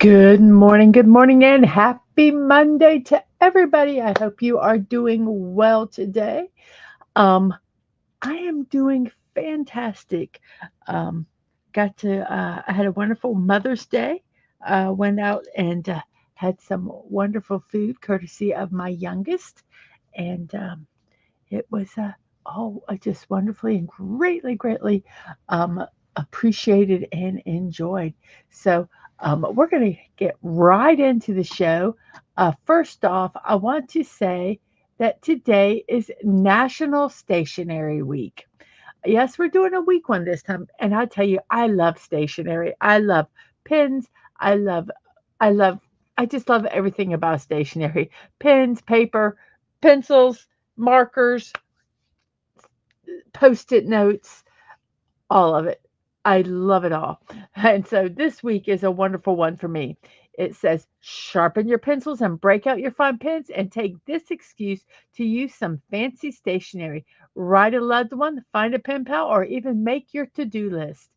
Good morning, and happy Monday to everybody. I hope you are doing well today. Um, I am doing fantastic. Um, I had a wonderful Mother's Day. Went out and had some wonderful food courtesy of my youngest, and it was just wonderfully and greatly um, appreciated and enjoyed. So we're going to get right into the show. First off, I want to say that today is National Stationery Week. Yes, we're doing a week one this time, and I tell you, I love stationery. I love pens. I love, I love, I just love everything about stationery: pens, paper, pencils, markers, post-it notes, all of it. I love it all. And so this week is a wonderful one for me. It says, sharpen your pencils and break out your fine pens and take this excuse to use some fancy stationery. Write a loved one, find a pen pal, or even make your to do list.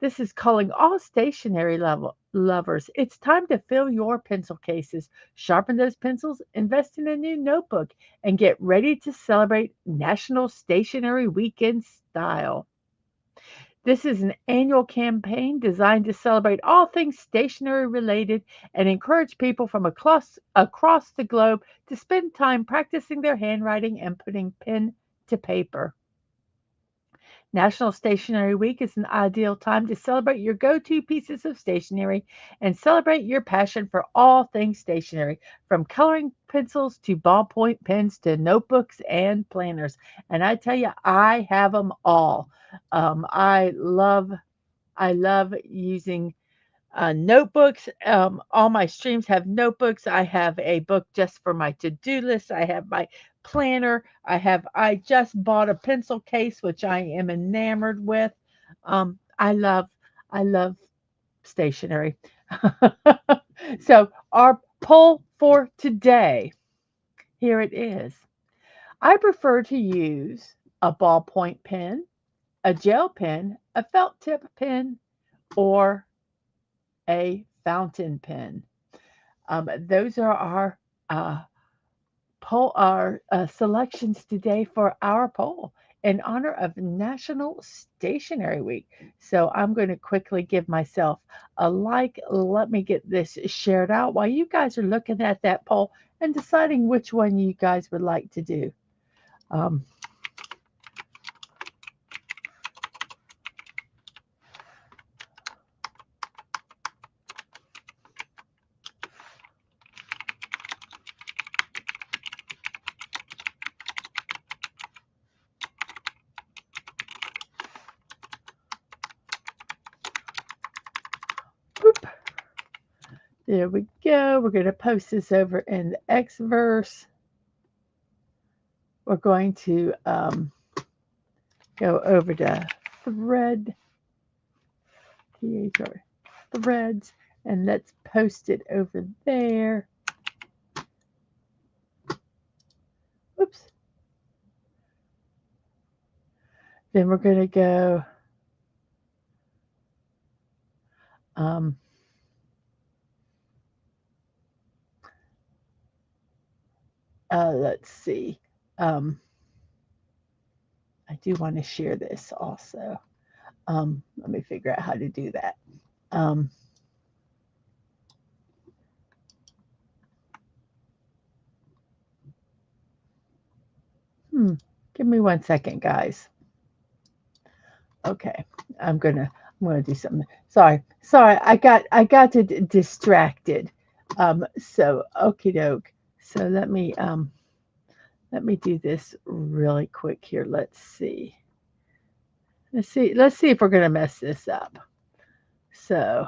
This is calling all stationery level lovers. It's time to fill your pencil cases, sharpen those pencils, invest in a new notebook, and get ready to celebrate National Stationery Week in style. This is an annual campaign designed to celebrate all things stationery related and encourage people from across the globe to spend time practicing their handwriting and putting pen to paper. National Stationery Week is an ideal time to celebrate your go to pieces of stationery and celebrate your passion for all things stationery, from coloring pencils to ballpoint pens to notebooks and planners. And I tell you, I have them all. I love using notebooks. All my streams have notebooks. I have a book just for my to-do list. I have my planner. I just bought a pencil case, which I am enamored with. I love stationery. So our poll for today, here it is. I prefer to use a ballpoint pen, a gel pen, a felt tip pen, or a fountain pen. Those are uh, our selections today for our poll in honor of National Stationery Week. So I'm going to quickly give myself a like. Let me get this shared out while you guys are looking at that poll and deciding which one you guys would like to do. Um, Boop. There we go. We're going to post this over in the Xverse. We're going to go over to thread, THR, threads, and let's post it over there. Oops. Then we're going to go, um, let's see. Um, I do want to share this also. Let me figure out how to do that. Um, hmm, Give me 1 second, guys. Okay, I'm gonna do something. Sorry, I got distracted. So okie doke. So let me do this really quick here. Let's see if we're gonna mess this up. So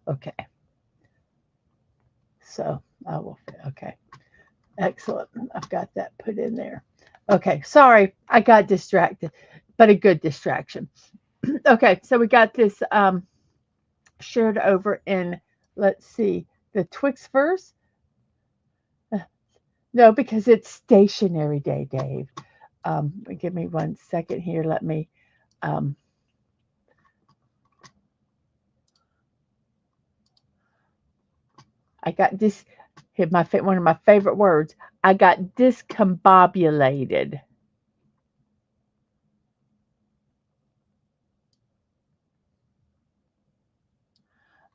okay. So I will. Okay, excellent. I've got that put in there. Okay, sorry, I got distracted, but a good distraction. Okay, so we got this shared over in, let's see, The Twix first? Uh, No, because it's stationery day, Dave. Give me 1 second here. Let me. Um, I got this. Here, one of my favorite words. I got discombobulated.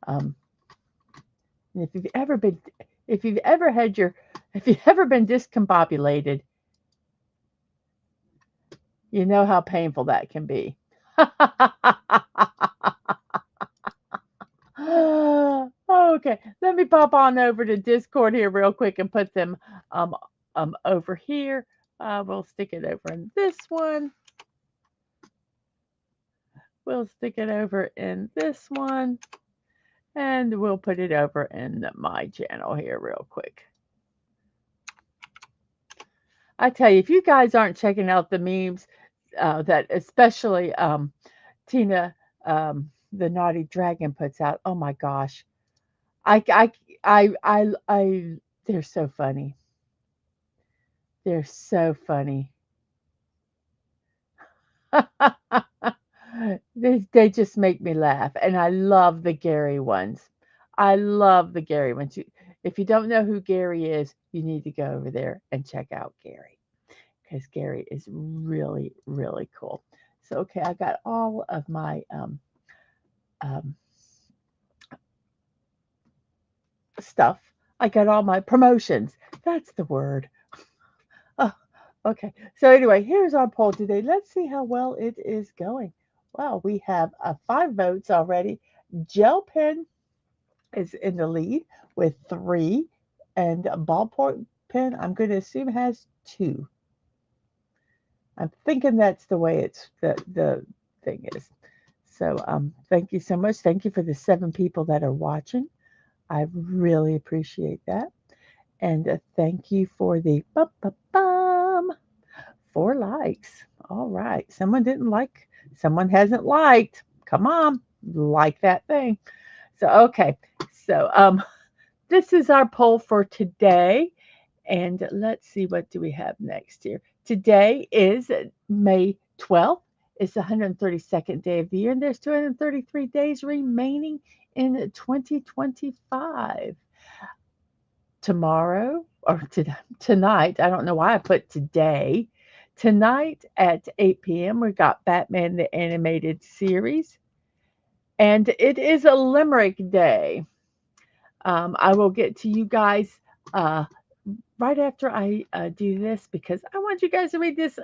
Um, and if you've ever had your, if you've ever been discombobulated, you know how painful that can be. Okay, let me pop on over to Discord here real quick and put them um over here. We'll stick it over in this one. We'll stick it over in this one, and we'll put it over in my channel here real quick. I tell you, if you guys aren't checking out the memes, that especially Tina, the naughty dragon, puts out, oh my gosh, I, I, they're so funny. They're so funny. They just make me laugh, and I love the Gary ones. I love the Gary ones. If you don't know who Gary is, you need to go over there and check out Gary because Gary is really, really cool. So, okay, I got all of my um, stuff. I got all my promotions. That's the word. Oh, okay. So anyway, here's our poll today. Let's see how well it is going. Wow, we have 5 votes already. Gel pen is in the lead with 3, and ballpoint pen, I'm going to assume, has 2. I'm thinking that's the way the thing is. So thank you so much. Thank you for the 7 people that are watching. I really appreciate that. And thank you for the bum, bum, bum, 4 likes. All right. Someone hasn't liked. Come on, like that thing. So, okay. So, this is our poll for today. And let's see, what do we have next here? Today is May 12th. It's the 132nd day of the year, and there's 233 days remaining in 2025. Tomorrow, or tonight, I don't know why I put today. Tonight at 8 p.m., we got Batman the Animated Series, and it is a Limerick Day. I will get to you guys uh, right after I do this because I want you guys to read this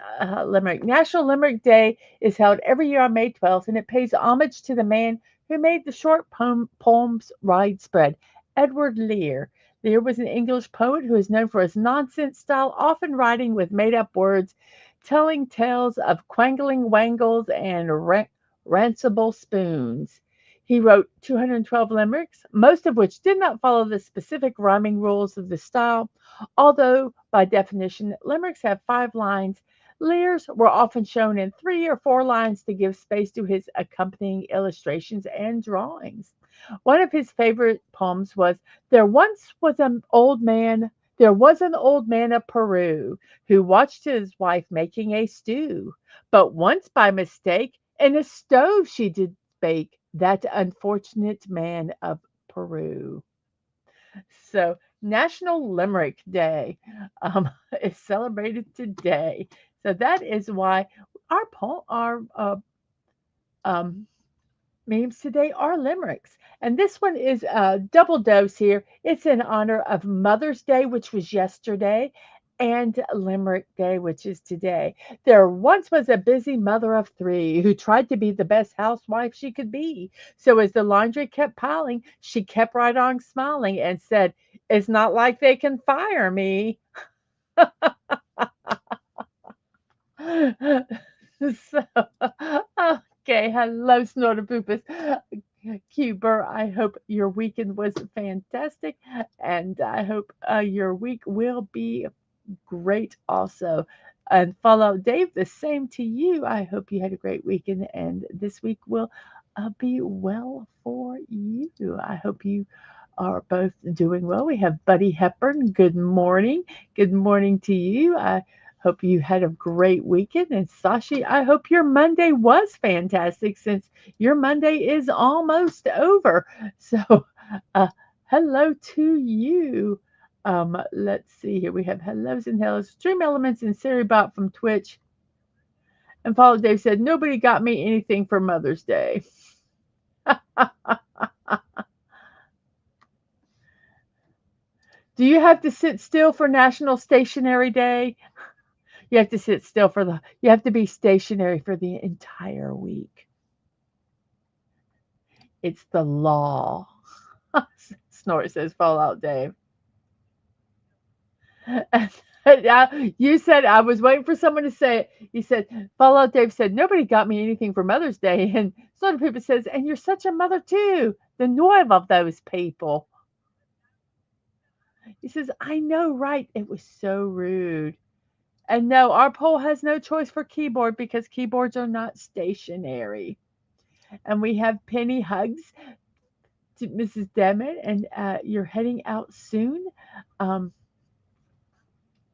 limerick. National Limerick Day is held every year on May 12th, and it pays homage to the man who made the short poems widespread, Edward Lear. Lear was an English poet who is known for his nonsense style, often writing with made up words, telling tales of quangling wangles and rancible spoons. He wrote 212 limericks, most of which did not follow the specific rhyming rules of the style. Although, by definition, limericks have 5 lines, Lear's were often shown in 3 or 4 lines to give space to his accompanying illustrations and drawings. One of his favorite poems was There once was an old man. There was an old man of Peru who watched his wife making a stew. But once by mistake in a stove she did bake, that unfortunate man of Peru. So, National Limerick Day is celebrated today. So that is why our um, memes today are limericks. And this one is a double dose here. It's in honor of Mother's Day, which was yesterday, and Limerick Day, which is today. There once was a busy mother of 3 who tried to be the best housewife she could be. So as the laundry kept piling, she kept right on smiling and said, It's not like they can fire me. So, okay, hello, Snorterpoopers. Cuber, I hope your weekend was fantastic, and I hope your week will be great also. And follow Dave, the same to you. I hope you had a great weekend, and this week will be well for you. I hope you are both doing well. We have Buddy Hepburn. Good morning. Good morning to you. I hope you had a great weekend. And Sashi, I hope your Monday was fantastic since your Monday is almost over. So, uh, hello to you. Let's see here. We have hellos and hellos. Stream Elements and Saribot from Twitch. And Follow Dave said, nobody got me anything for Mother's Day. Do you have to sit still for National Stationery Day? You have to sit still you have to be stationary for the entire week. It's the law. Snort says Fallout Dave. You said, I was waiting for someone to say it. You said, Fallout Dave said, nobody got me anything for Mother's Day. And some people says, and you're such a mother too. The nerve of those people. He says, I know, right? It was so rude. And no, our poll has no choice for keyboard because keyboards are not stationary. And we have Penny hugs to Mrs. Demet, and you're heading out soon. Um,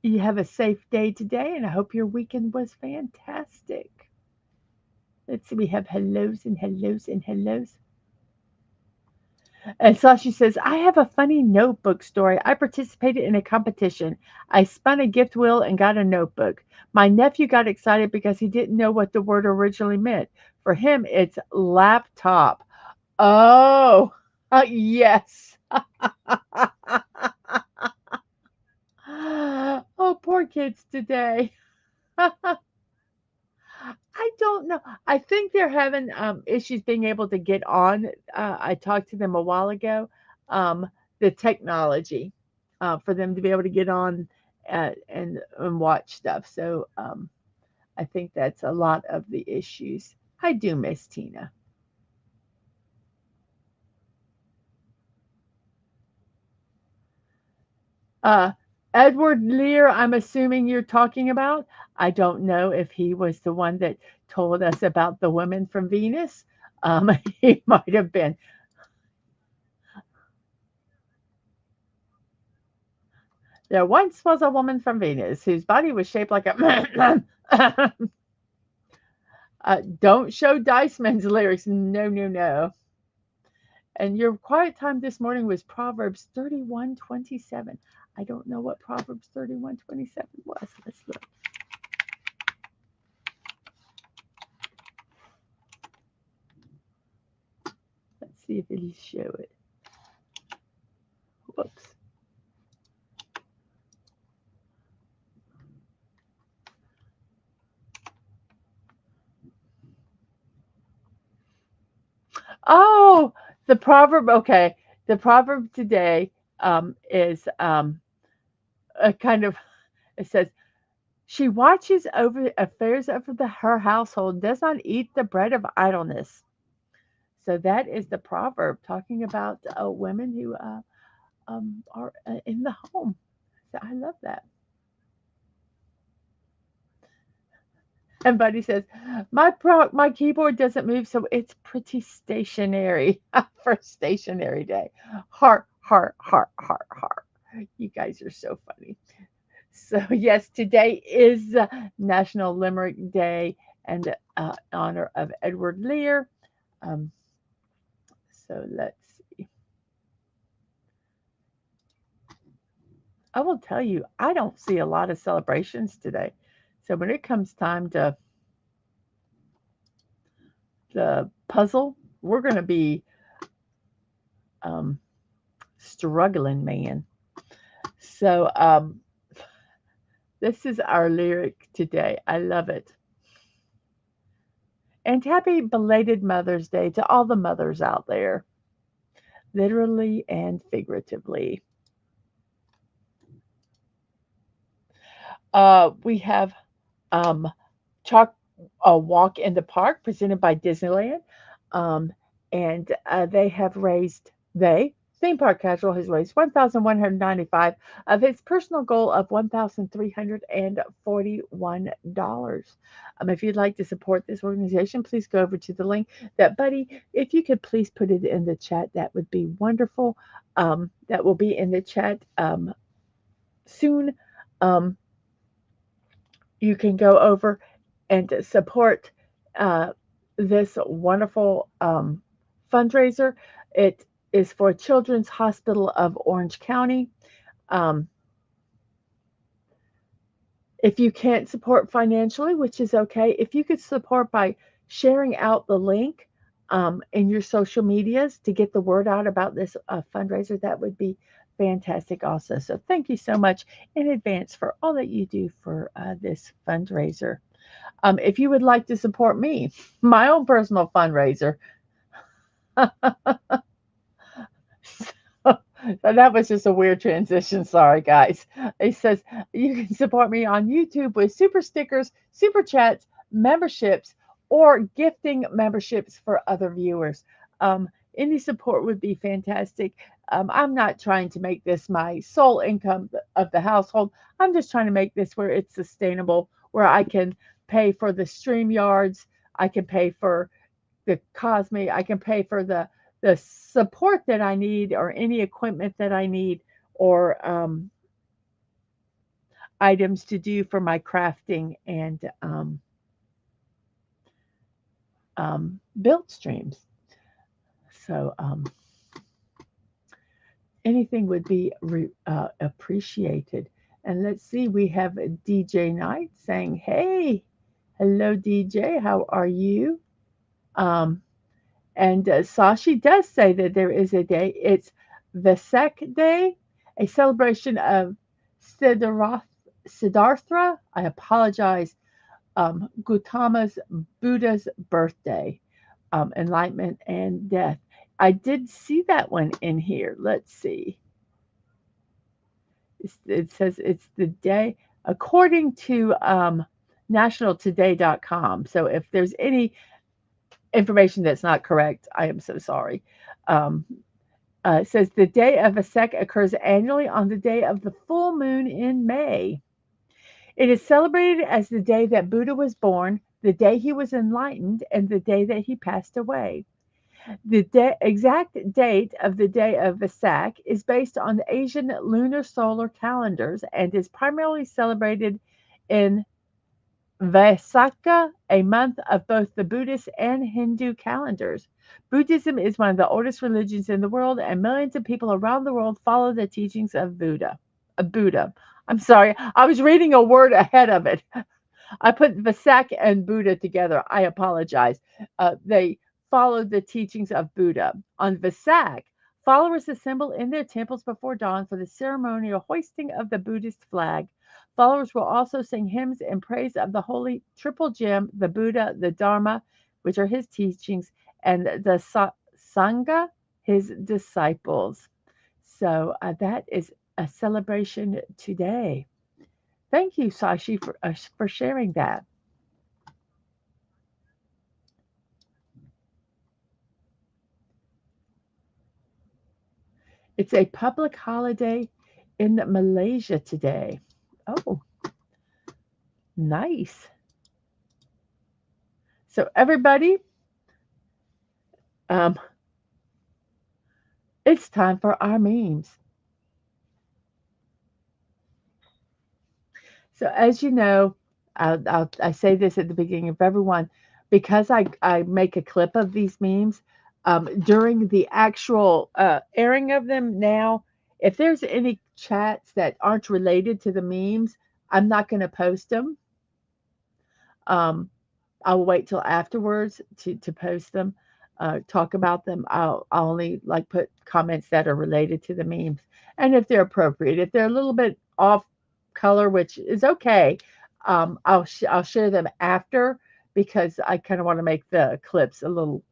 you have a safe day today, and I hope your weekend was fantastic. Let's see, we have hellos and hellos and hellos. And Sashi says, I have a funny notebook story. I participated in a competition. I spun a gift wheel and got a notebook. My nephew got excited because he didn't know what the word originally meant. For him, it's laptop. Oh, yes. Oh, poor kids today. I don't know. I think they're having issues being able to get on. I talked to them a while ago. Um, the technology for them to be able to get on and watch stuff. So I think that's a lot of the issues. I do miss Tina. Uh, Edward Lear, I'm assuming you're talking about. I don't know if he was the one that told us about the women from Venus. He might have been. There once was a woman from Venus whose body was shaped like a. Don't show Diceman's lyrics. No, no, no. And your quiet time this morning was Proverbs 31:27. I don't know what Proverbs 31:27 was. Let's look. Let's see if it'll show it. Whoops. Oh, the proverb. Okay. The proverb today is a kind of, it says, she watches over affairs of her household, does not eat the bread of idleness. So that is the proverb talking about women who are in the home. So I love that. And Buddy says, my keyboard doesn't move, so it's pretty stationary for stationary day. Heart, heart, heart, heart, heart. You guys are so funny. So yes, today is National Limerick Day and honor of Edward Lear. Um, so let's see. I will tell you, I don't see a lot of celebrations today. So when it comes time to the puzzle, we're going to be um, struggling, man. So this is our lyric today. I love it. And happy belated Mother's Day to all the mothers out there, literally and figuratively. We have um, Chalk a Walk in the Park presented by Disneyland. Um, and they have raised, Theme Park Casual has raised $1,195 of his personal goal of $1,341. If you'd like to support this organization, please go over to the link. That buddy, if you could please put it in the chat, that would be wonderful. That will be in the chat soon. Um, you can go over and support uh, this wonderful fundraiser. It is for Children's Hospital of Orange County. Um, if you can't support financially, which is okay, if you could support by sharing out the link in your social medias to get the word out about this fundraiser, that would be fantastic also. So thank you so much in advance for all that you do for this fundraiser. If you would like to support me, my own personal fundraiser, so that was just a weird transition. Sorry, guys. It says you can support me on YouTube with super stickers, super chats, memberships, or gifting memberships for other viewers. Any support would be fantastic. I'm not trying to make this my sole income of the household. I'm just trying to make this where it's sustainable, where I can pay for the stream yards, I can pay for the Cosme, I can pay for the support that I need or any equipment that I need or items to do for my crafting and build streams. So anything would be appreciated. And let's see, we have DJ Knight saying, hey, hello, DJ, how are you? Um, And Sashi does say that there is a day. It's Vesak Day, a celebration of Siddhartha. I apologize. Gautama's Buddha's birthday, enlightenment and death. I did see that one in here. Let's see. It says it's the day according to nationaltoday.com. So if there's any information that's not correct, I am so sorry. Um, it says the day of Vesak occurs annually on the day of the full moon in May. It is celebrated as the day that Buddha was born, the day he was enlightened, and the day that he passed away. The exact date of the day of Vesak is based on the Asian lunar solar calendars and is primarily celebrated in Vaisakha, a month of both the Buddhist and Hindu calendars. Buddhism is one of the oldest religions in the world, and millions of people around the world follow the teachings of Buddha. Buddha. I'm sorry, I was reading a word ahead of it. I put Vasak and Buddha together. I apologize. They followed the teachings of Buddha. On Vasak, followers assemble in their temples before dawn for the ceremonial hoisting of the Buddhist flag. Followers will also sing hymns in praise of the holy triple gem, the Buddha, the Dharma, which are his teachings, and the Sangha, his disciples. So that is a celebration today. Thank you, Sashi, for sharing that. It's a public holiday in Malaysia today. Oh, nice. So, everybody, um, it's time for our memes. So, as you know, I say this at the beginning of everyone because I make a clip of these memes during the actual airing of them now. If there's any chats that aren't related to the memes, I'm not going to post them. Um, I'll wait till afterwards to post them, talk about them. I'll only like put comments that are related to the memes, and if they're appropriate, if they're a little bit off color, which is okay, I'll share them after because I kind of want to make the clips a little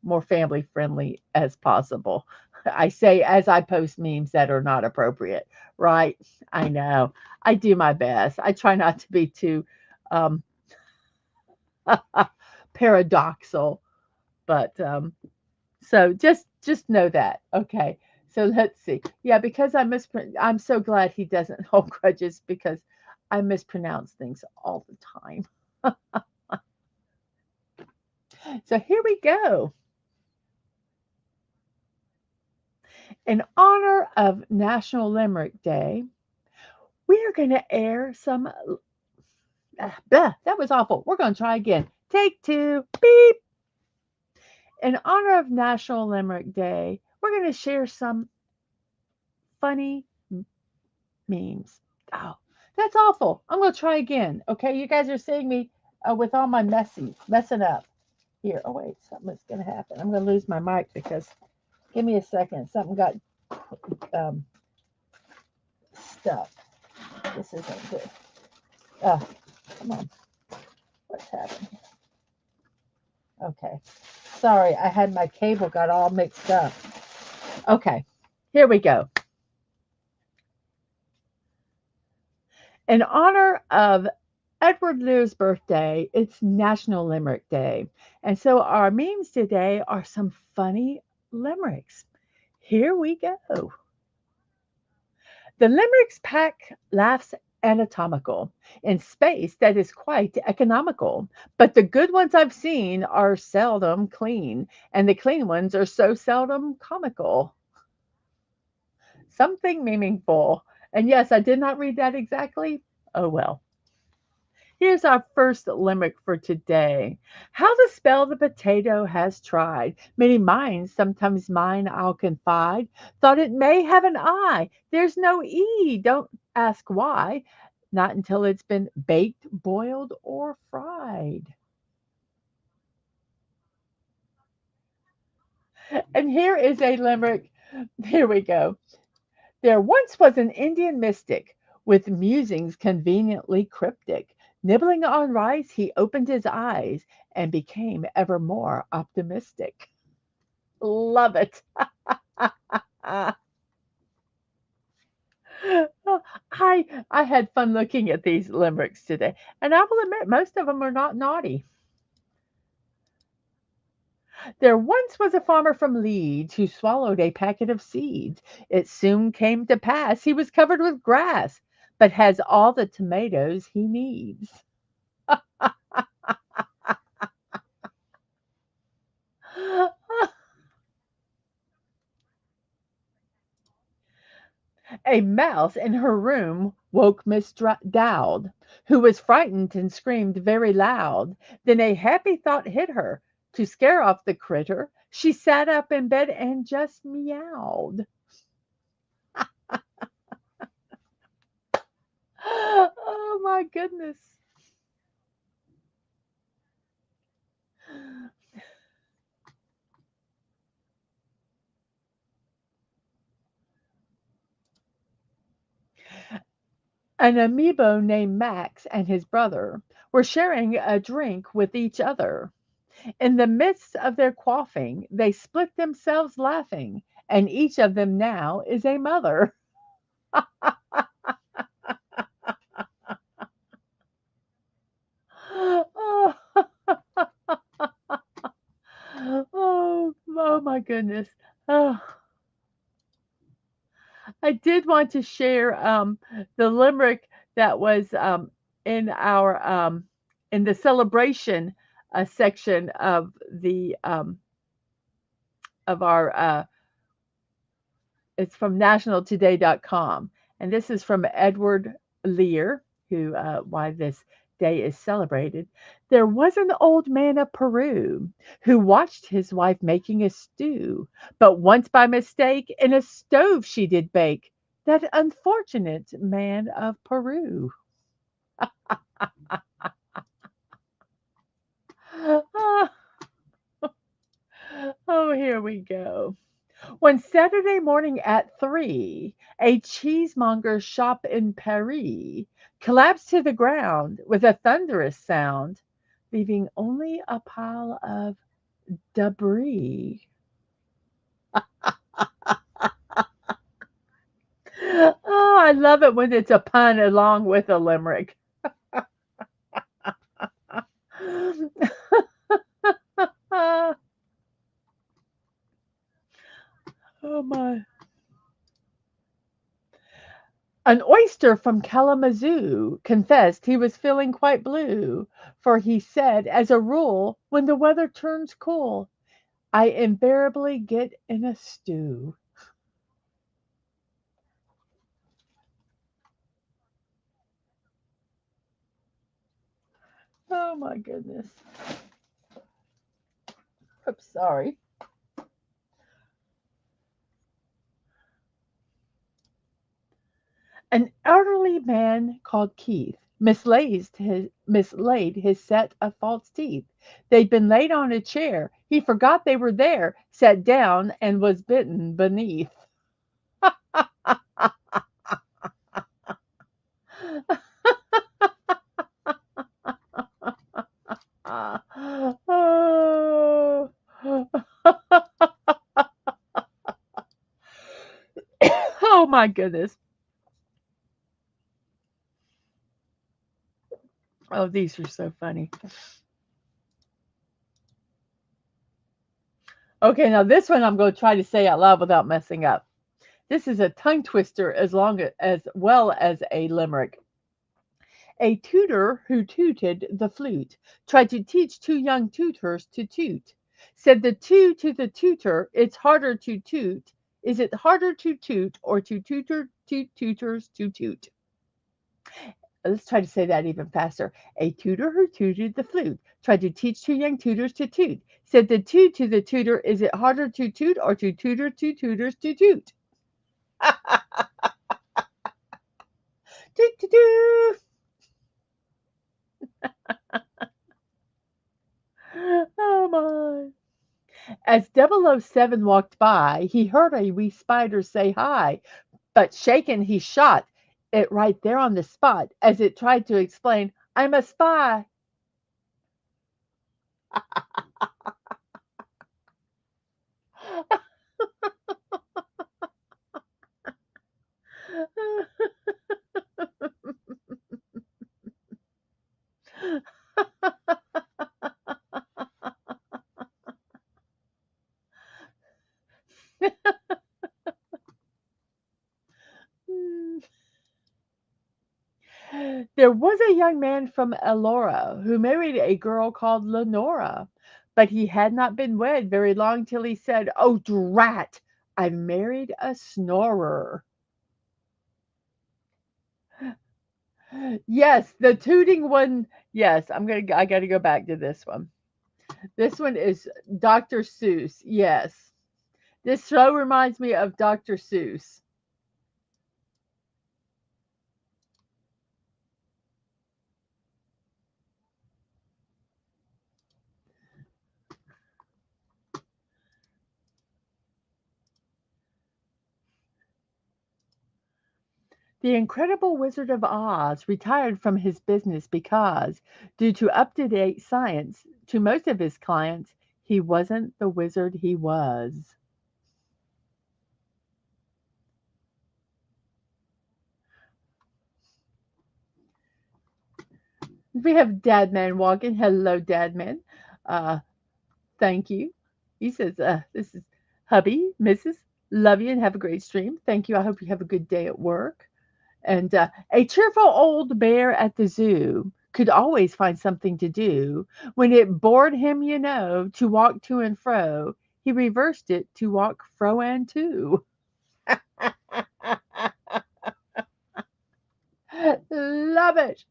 more family friendly as possible. I say as I post memes that are not appropriate, right? I know. I do my best. I try not to be too um, paradoxal, but So just know that. Okay. So let's see. Yeah, because I'm so glad he doesn't hold grudges because I mispronounce things all the time. So here we go. In honor of National Limerick Day, we are going to air some. That was awful. We're going to try again. Take two. Beep. In honor of National Limerick Day, we're going to share some funny memes. Oh, that's awful. I'm going to try again. Okay, you guys are seeing me with all my messing up. Here, oh wait, something's going to happen. I'm going to lose my mic because, give me a second. Something got um, stuck. This isn't good. Come on. What's happening? Okay. Sorry, I had my cable got all mixed up. Okay, here we go. In honor of Edward Lear's birthday, it's National Limerick Day. And so our memes today are some funny limericks. Here we go. The limericks pack laughs anatomical in space that is quite economical. But the good ones I've seen are seldom clean, and the clean ones are so seldom comical. Something meaningful. And yes, I did not read that exactly. Oh well. Here's our first limerick for today. How to spell the potato has tried. Many minds, sometimes mine I'll confide. Thought it may have an I. There's no E. Don't ask why. Not until it's been baked, boiled, or fried. And here is a limerick. Here we go. There once was an Indian mystic with musings conveniently cryptic. Nibbling on rice, he opened his eyes and became ever more optimistic. Love it. I had fun looking at these limericks today, and I will admit most of them are not naughty. There once was a farmer from Leeds who swallowed a packet of seeds. It soon came to pass he was covered with grass, but has all the tomatoes he needs. A mouse in her room woke Miss Dowd, who was frightened and screamed very loud. Then a happy thought hit her. To scare off the critter, she sat up in bed and just meowed. Oh my goodness. An amiibo named Max and his brother were sharing a drink with each other. In the midst of their quaffing, they split themselves laughing, and each of them now is a mother. Oh, oh my goodness. Oh, I did want to share the limerick that was in our in the celebration section of our it's from nationaltoday.com, and this is from Edward Lear, who why this day is celebrated. There was an old man of Peru who watched his wife making a stew, but once by mistake in a stove she did bake. That unfortunate man of Peru. Oh, here we go. One Saturday morning at 3, a cheesemonger's shop in Paris collapsed to the ground with a thunderous sound, leaving only a pile of debris. Oh, I love it when it's a pun along with a limerick. Oh my. An oyster from Kalamazoo confessed he was feeling quite blue, for he said, as a rule, when the weather turns cool, I invariably get in a stew. Oh my goodness. I'm sorry. An elderly man called Keith mislaid his set of false teeth. They'd been laid on a chair. He forgot they were there, sat down, and was bitten beneath. Oh. Oh my goodness. Oh, these are so funny. Okay, now this one I'm going to try to say out loud without messing up. This is a tongue twister as well as a limerick. A tutor who tooted the flute tried to teach two young tutors to toot. Said the two to the tutor, it's harder to toot. Is it harder to toot or to tutor to tutors to toot? Let's try to say that even faster. A tutor who tutored the flute tried to teach two young tutors to toot. Said the two to the tutor, is it harder to toot or to tutor two tutors to toot? Toot, toot, toot. Oh my. As 007 walked by, he heard a wee spider say hi, but shaken he shot it right there on the spot as it tried to explain, I'm a spy. There was a young man from Elora who married a girl called Lenora, but he had not been wed very long till he said, oh, drat, I married a snorer. Yes, the tooting one. Yes, I gotta go back to this one. This one is Dr. Seuss. Yes. This show reminds me of Dr. Seuss. The Incredible Wizard of Oz retired from his business because, due to up to date science, to most of his clients, he wasn't the wizard he was. We have Dadman walking. Hello, Dadman. Uh, thank you. He says, this is hubby, Mrs. Love you and have a great stream. Thank you. I hope you have a good day at work. And a cheerful old bear at the zoo could always find something to do. When it bored him, to walk to and fro, he reversed it to walk fro and to. Love it.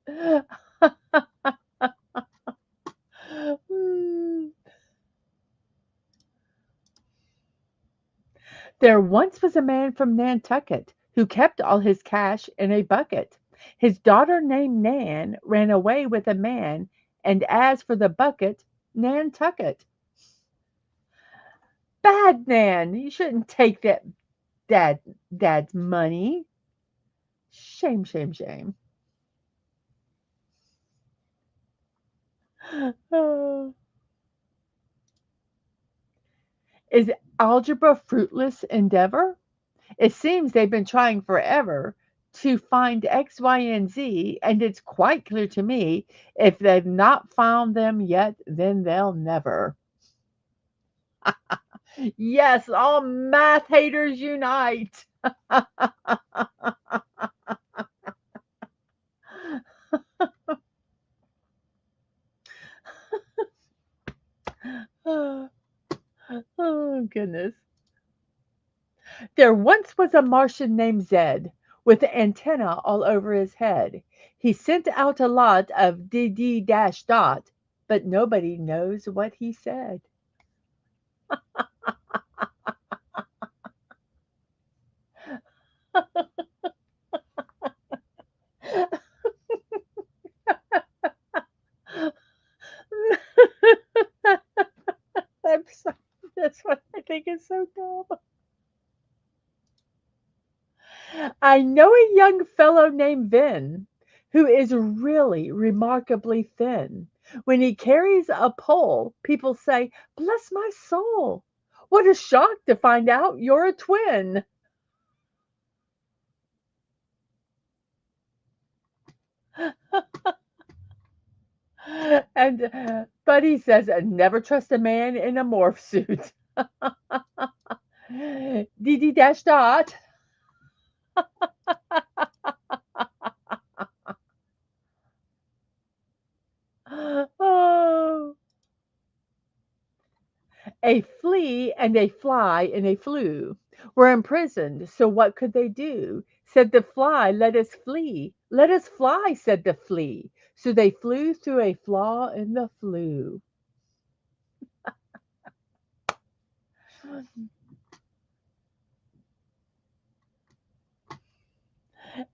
Mm. There once was a man from Nantucket who kept all his cash in a bucket. His daughter, named Nan, ran away with a man, and as for the bucket, Nantucket. Bad Nan, you shouldn't take that dad's money. Shame, shame, shame. Oh. Is algebra fruitless endeavor? It seems they've been trying forever to find X, Y, and Z, and it's quite clear to me if they've not found them yet, then they'll never. Yes, all math haters unite. Oh, oh, goodness. There once was a Martian named Zed with antenna all over his head. He sent out a lot of DD dash dot, but nobody knows what he said. I'm sorry. That's what I think is so dumb. I know a young fellow named Vin who is really remarkably thin. When he carries a pole, people say, "Bless my soul. What a shock to find out you're a twin." And Buddy says, "Never trust a man in a morph suit." DD dash dot. Oh. A flea and a fly in a flue were imprisoned, so what could they do? Said the fly, "Let us flee." "Let us fly," said the flea. So they flew through a flaw in the flue.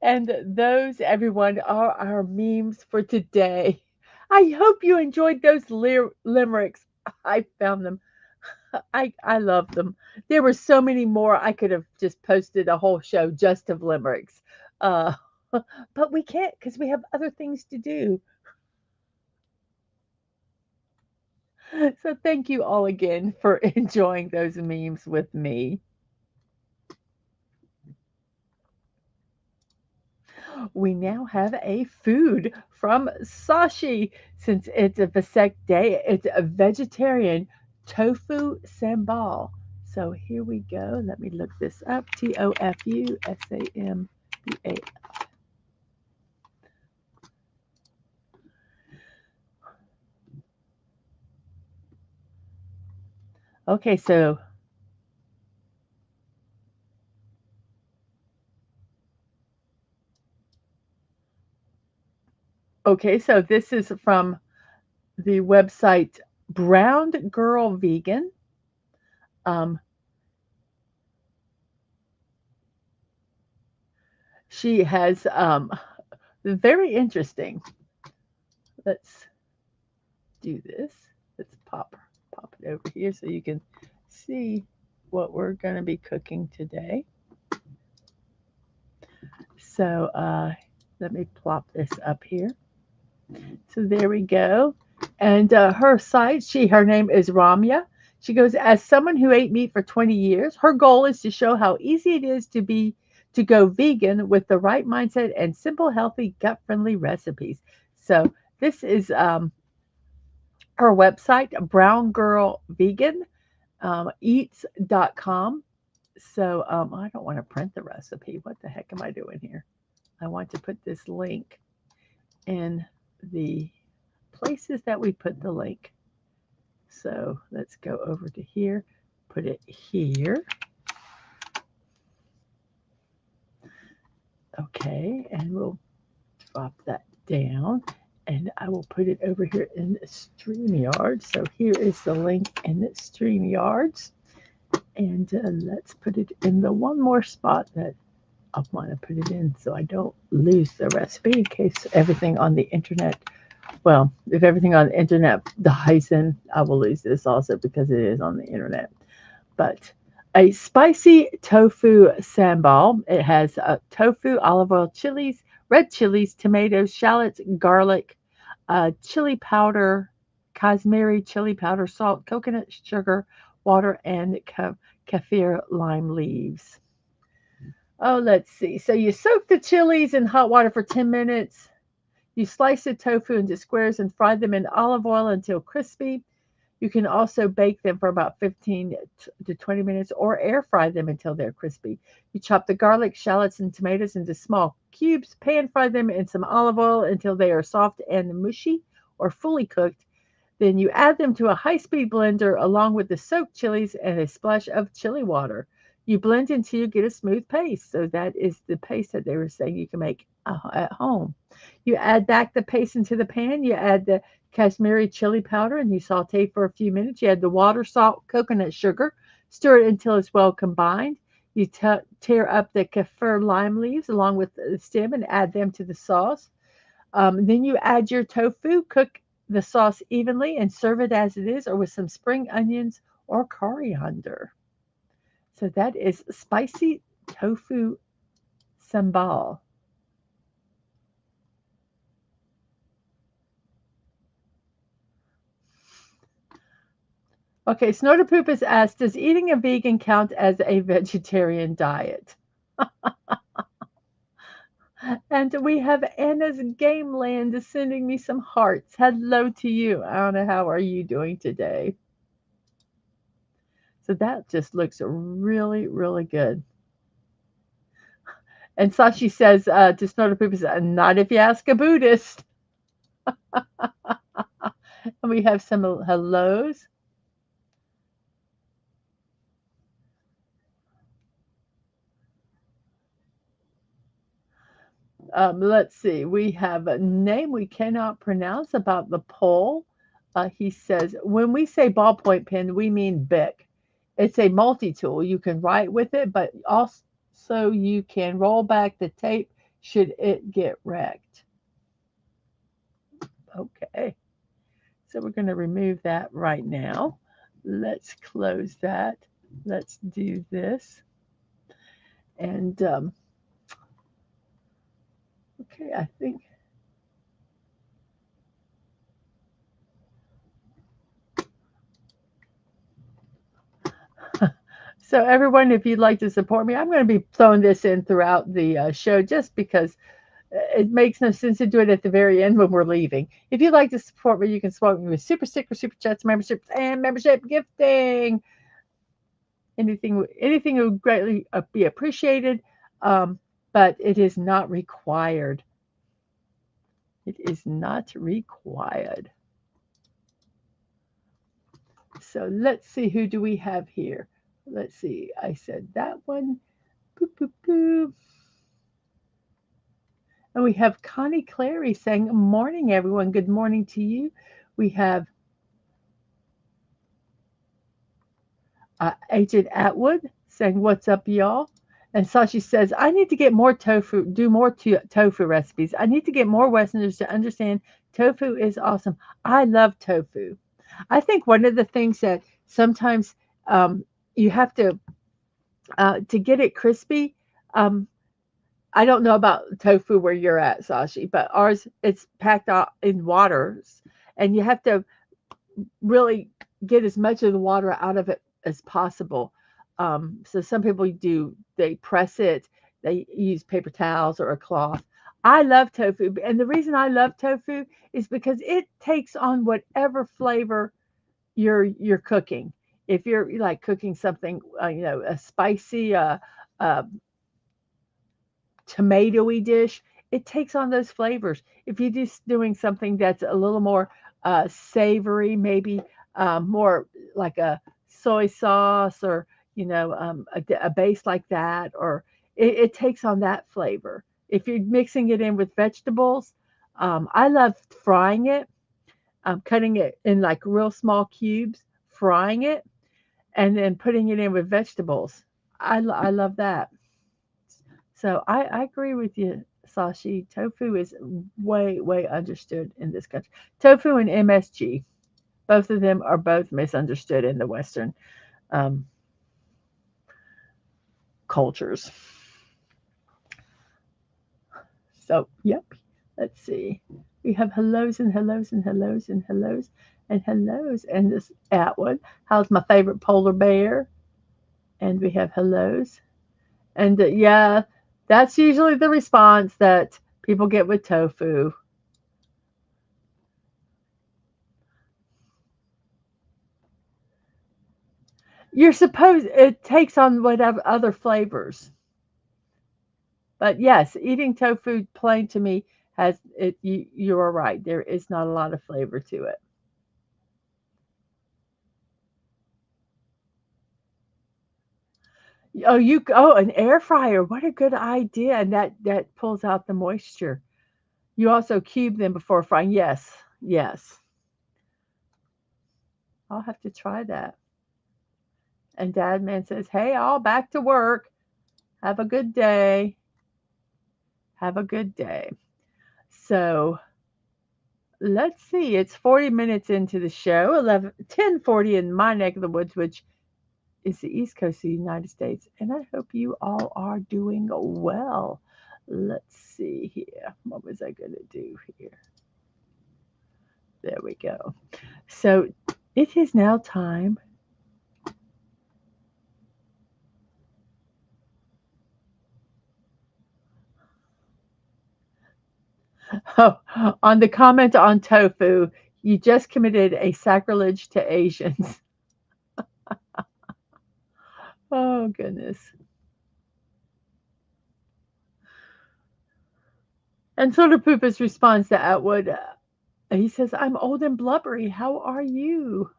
And those, everyone, are our memes for today. I hope you enjoyed those limericks. I found them. I love them. There were so many more. I could have just posted a whole show just of limericks. Uh, but we can't because we have other things to do. So thank you all again for enjoying those memes with me. We now have a food from Sashi. Since it's a Vasek day, it's a vegetarian tofu sambal. So here we go. Let me look this up. TOFUSAMBA. Okay, so this is from the website Brown Girl Vegan. Um, she has very interesting. Let's do this. Let's pop it over here so you can see what we're going to be cooking today. So let me plop this up here. So there we go. And her name is Ramya. She goes, as someone who ate meat for 20 years, her goal is to show how easy it is to go vegan with the right mindset and simple, healthy, gut-friendly recipes. So this is her website, Brown Girl Vegan, eats.com. So I don't want to print the recipe. What the heck am I doing here? I want to put this link in the places that we put the link. So let's go over to here, put it here. Okay, and we'll drop that down. And I will put it over here in the StreamYard. So here is the link in the StreamYards. And let's put it in the one more spot that I want to put it in so I don't lose the recipe in case everything on the internet, well, if everything on the internet dies, then I will lose this also because it is on the internet. But a spicy tofu sambal. It has tofu, olive oil, chilies, red chilies, tomatoes, shallots, garlic, chili powder, Kashmiri chili powder, salt, coconut sugar, water, and kaffir lime leaves. Oh, let's see. So you soak the chilies in hot water for 10 minutes. You slice the tofu into squares and fry them in olive oil until crispy. You can also bake them for about 15 to 20 minutes or air fry them until they're crispy. You chop the garlic, shallots, and tomatoes into small cubes, pan fry them in some olive oil until they are soft and mushy or fully cooked. Then you add them to a high speed blender along with the soaked chilies and a splash of chili water. You blend until you get a smooth paste. So that is the paste that they were saying you can make at home. You add back the paste into the pan. You add the Kashmiri chili powder and you saute for a few minutes. You add the water, salt, coconut sugar. Stir it until it's well combined. You tear up the kaffir lime leaves along with the stem and add them to the sauce. Then you add your tofu, cook the sauce evenly, and serve it as it is or with some spring onions or coriander. So that is spicy tofu sambal. Okay, Snorterpoop has asked, does eating a vegan count as a vegetarian diet? And we have Anna's Game Land sending me some hearts. Hello to you, Anna. How are you doing today? So that just looks really, really good. And Sashi says to Snorterpoop, not if you ask a Buddhist. And we have some hellos. Let's see. We have a name we cannot pronounce about the poll. He says, when we say ballpoint pen, we mean Bic. It's a multi tool. You can write with it, but also you can roll back the tape should it get wrecked. Okay. So we're going to remove that right now. Let's close that. Let's do this. And okay, I think so. Everyone, if you'd like to support me, I'm going to be throwing this in throughout the show just because it makes no sense to do it at the very end when we're leaving. If you'd like to support me, you can support me with super stickers, super chats, memberships, and membership gifting. Anything would greatly be appreciated, but it is not required. It is not required. So let's see, who do we have here? Let's see. I said that one. Boop, boop, boop. And we have Connie Clary saying, morning, everyone. Good morning to you. We have Agent Atwood saying, what's up, y'all? And Sashi says, I need to get more tofu, do more tofu recipes. I need to get more Westerners to understand tofu is awesome. I love tofu. I think one of the things that sometimes you have to get it crispy. Um, I don't know about tofu where you're at, Sashi, but ours it's packed out in waters, and you have to really get as much of the water out of it as possible. So some people they press it, they use paper towels or a cloth. I love tofu, and the reason I love tofu is because it takes on whatever flavor you're cooking. If you're like cooking something, a spicy, tomatoey dish, it takes on those flavors. If you're just doing something that's a little more savory, maybe more like a soy sauce or a base like that, or it takes on that flavor. If you're mixing it in with vegetables, I love frying it, cutting it in like real small cubes, frying it, and then putting it in with vegetables. I love that. So I agree with you, Sashi. Tofu is way, way understood in this country. Tofu and MSG, both of them are both misunderstood in the Western um, cultures. So, yep. Let's see. We have hellos and hellos and hellos and hellos and hellos. And this Atwood, how's my favorite polar bear? And we have hellos. And yeah, that's usually the response that people get with tofu. You're supposed it takes on whatever other flavors. But yes, eating tofu plain to me has it. You are right. There is not a lot of flavor to it. An air fryer. What a good idea. And that pulls out the moisture. You also cube them before frying. Yes. Yes. I'll have to try that. And Dad Man says, "Hey, all back to work. Have a good day. Have a good day." So, let's see. It's 40 minutes into the show. 10:40 in my neck of the woods, which is the East Coast of the United States. And I hope you all are doing well. Let's see here. What was I going to do here? There we go. So it is now time. Oh, on the comment on tofu, you just committed a sacrilege to Asians. Oh, goodness. And Soda Poopas responds to Atwood. He says, "I'm old and blubbery. How are you?"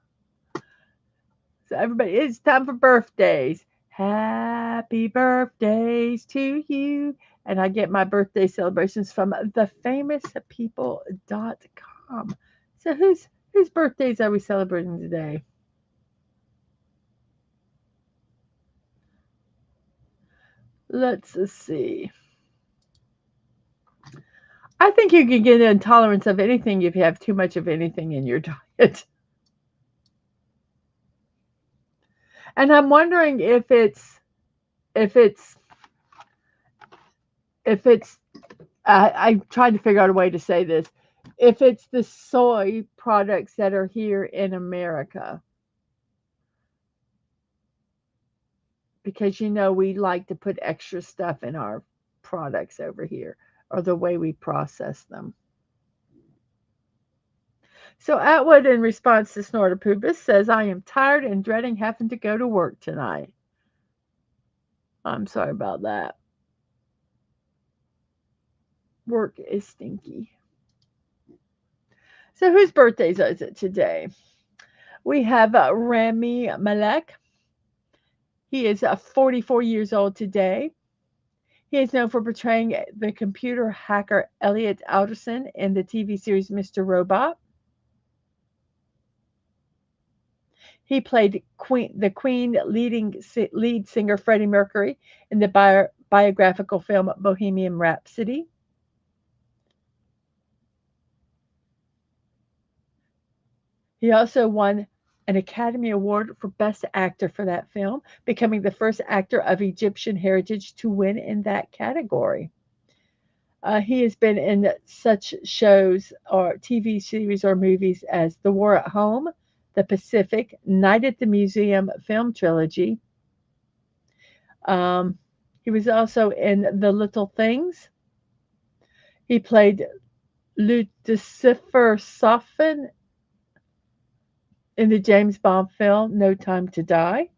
So, everybody, it's time for birthdays. Happy birthdays to you. And I get my birthday celebrations from thefamouspeople.com. So, whose birthdays are we celebrating today? Let's see. I think you can get an intolerance of anything if you have too much of anything in your diet. And I'm wondering if it's if it's I'm trying to figure out a way to say this. If it's the soy products that are here in America, because we like to put extra stuff in our products over here, or the way we process them. So Atwood, in response to Snortopubis, says, "I am tired and dreading having to go to work tonight." I'm sorry about that. Work is stinky. So whose birthdays is it today? We have Rami Malek. He is 44 years old today. He is known for portraying the computer hacker Elliot Alderson in the TV series Mr. Robot. He played the Queen lead singer Freddie Mercury in the biographical film Bohemian Rhapsody. He also won an Academy Award for Best Actor for that film, becoming the first actor of Egyptian heritage to win in that category. He has been in such shows or TV series or movies as The War at Home, The Pacific, Night at the Museum film trilogy. Um, he was also in The Little Things. He played Lucifer Sofin in the James Bond film No Time to Die.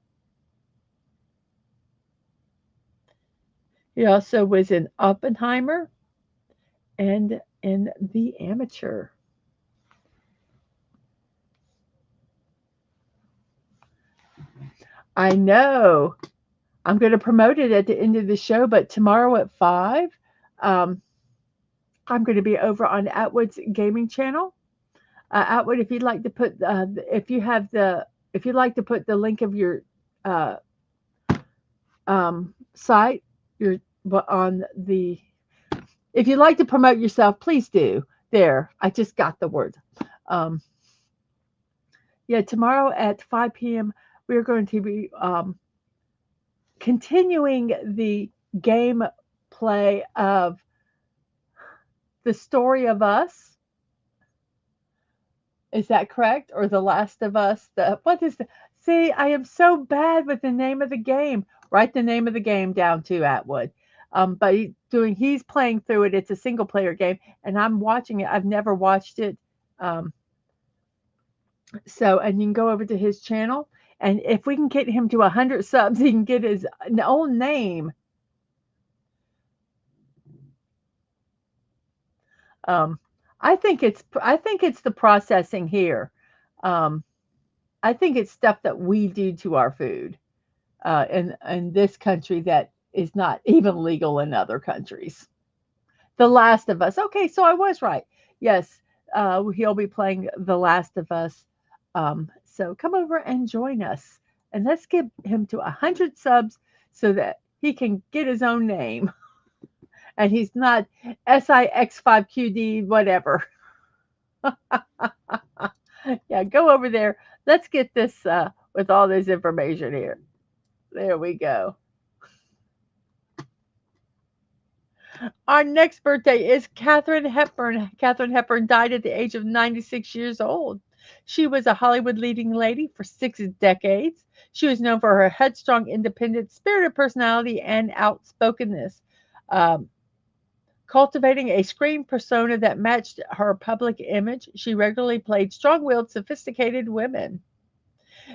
He also was in Oppenheimer and in The Amateur. I know. I'm going to promote it at the end of the show, but tomorrow at 5, um, I'm going to be over on Atwood's gaming channel. Atwood, if you'd like to put, if you'd like to put the link of your uh, site, your on the, if you'd like to promote yourself, please do. There, I just got the word. Um, yeah, tomorrow at 5 p.m. we are going to be continuing the game play of The Story of Us. Is that correct? Or The Last of Us? What is the See, I am so bad with the name of the game. Write the name of the game down too, Atwood. But he's playing through it. It's a single player game, and I'm watching it. I've never watched it. Um, and you can go over to his channel. And if we can get him to 100 subs, he can get his own name. Um, I think it's the processing here. Um, I think it's stuff that we do to our food in this country that is not even legal in other countries. The Last of Us. Okay, so I was right. Yes, he'll be playing The Last of Us. So come over and join us, and let's get him to 100 subs so that he can get his own name, and he's not SIX5QD whatever. Yeah, go over there. Let's get this with all this information here. There we go. Our next birthday is Katharine Hepburn. Katharine Hepburn died at the age of 96 years old. She was a Hollywood leading lady for 6 decades. She was known for her headstrong, independent, spirited personality and outspokenness, um, cultivating a screen persona that matched her public image. She regularly played strong willed, sophisticated women.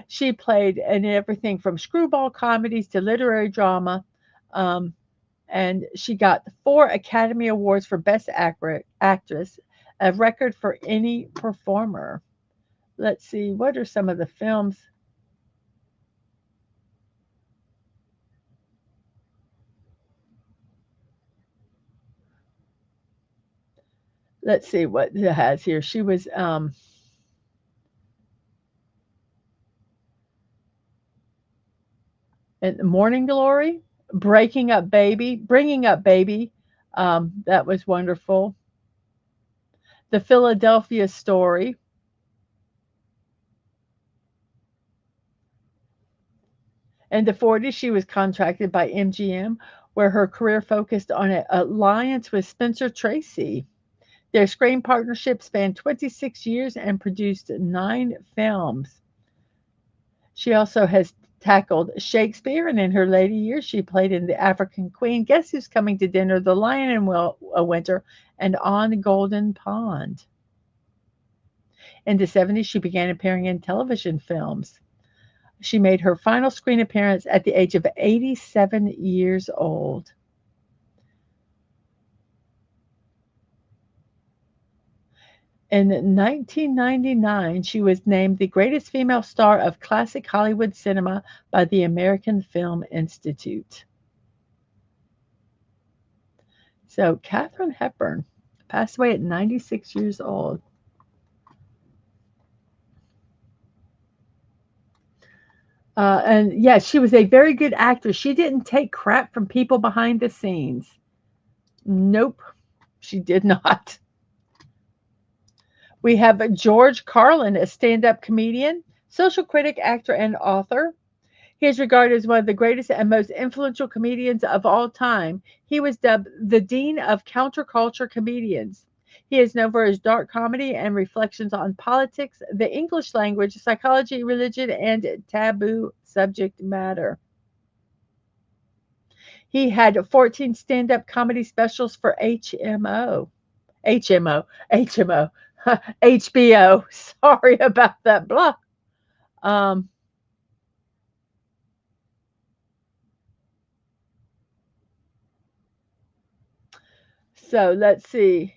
She played in everything from screwball comedies to literary drama. Um, and she got 4 Academy Awards for Best Actress, a record for any performer. Let's see, what are some of the films? Let's see what it has here. She was in Morning Glory, Bringing Up Baby. That was wonderful. The Philadelphia Story. In the 40s, she was contracted by MGM, where her career focused on an alliance with Spencer Tracy. Their screen partnership spanned 26 years and produced 9 films. She also has tackled Shakespeare, and in her later years, she played in The African Queen, Guess Who's Coming to Dinner, The Lion in Winter, and On Golden Pond. In the 70s, she began appearing in television films. She made her final screen appearance at the age of 87 years old. In 1999, she was named the greatest female star of classic Hollywood cinema by the American Film Institute. So, Katharine Hepburn passed away at 96 years old. And yes, she was a very good actress. She didn't take crap from people behind the scenes. Nope, she did not. We have George Carlin, a stand up comedian, social critic, actor, and author. He is regarded as one of the greatest and most influential comedians of all time. He was dubbed the Dean of Counterculture Comedians. He is known for his dark comedy and reflections on politics, the English language, psychology, religion, and taboo subject matter. He had 14 stand up comedy specials for HMO, HBO. Sorry about that. Blah. Um, so let's see.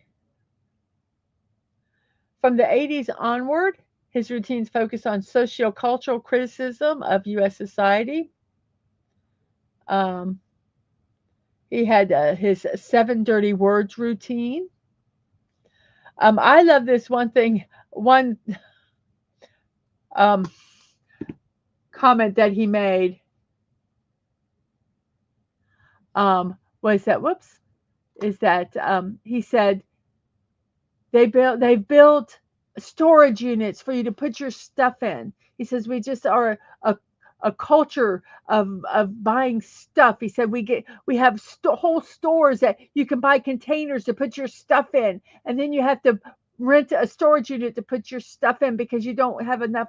From the 80s onward, his routines focused on sociocultural criticism of U.S. society. Um, he had his 7 dirty words routine. I love this one um, comment that he made was that, whoops, is that he said, they've built storage units for you to put your stuff in. He says we just are a culture of buying stuff. He said we have whole stores that you can buy containers to put your stuff in, and then you have to rent a storage unit to put your stuff in because you don't have enough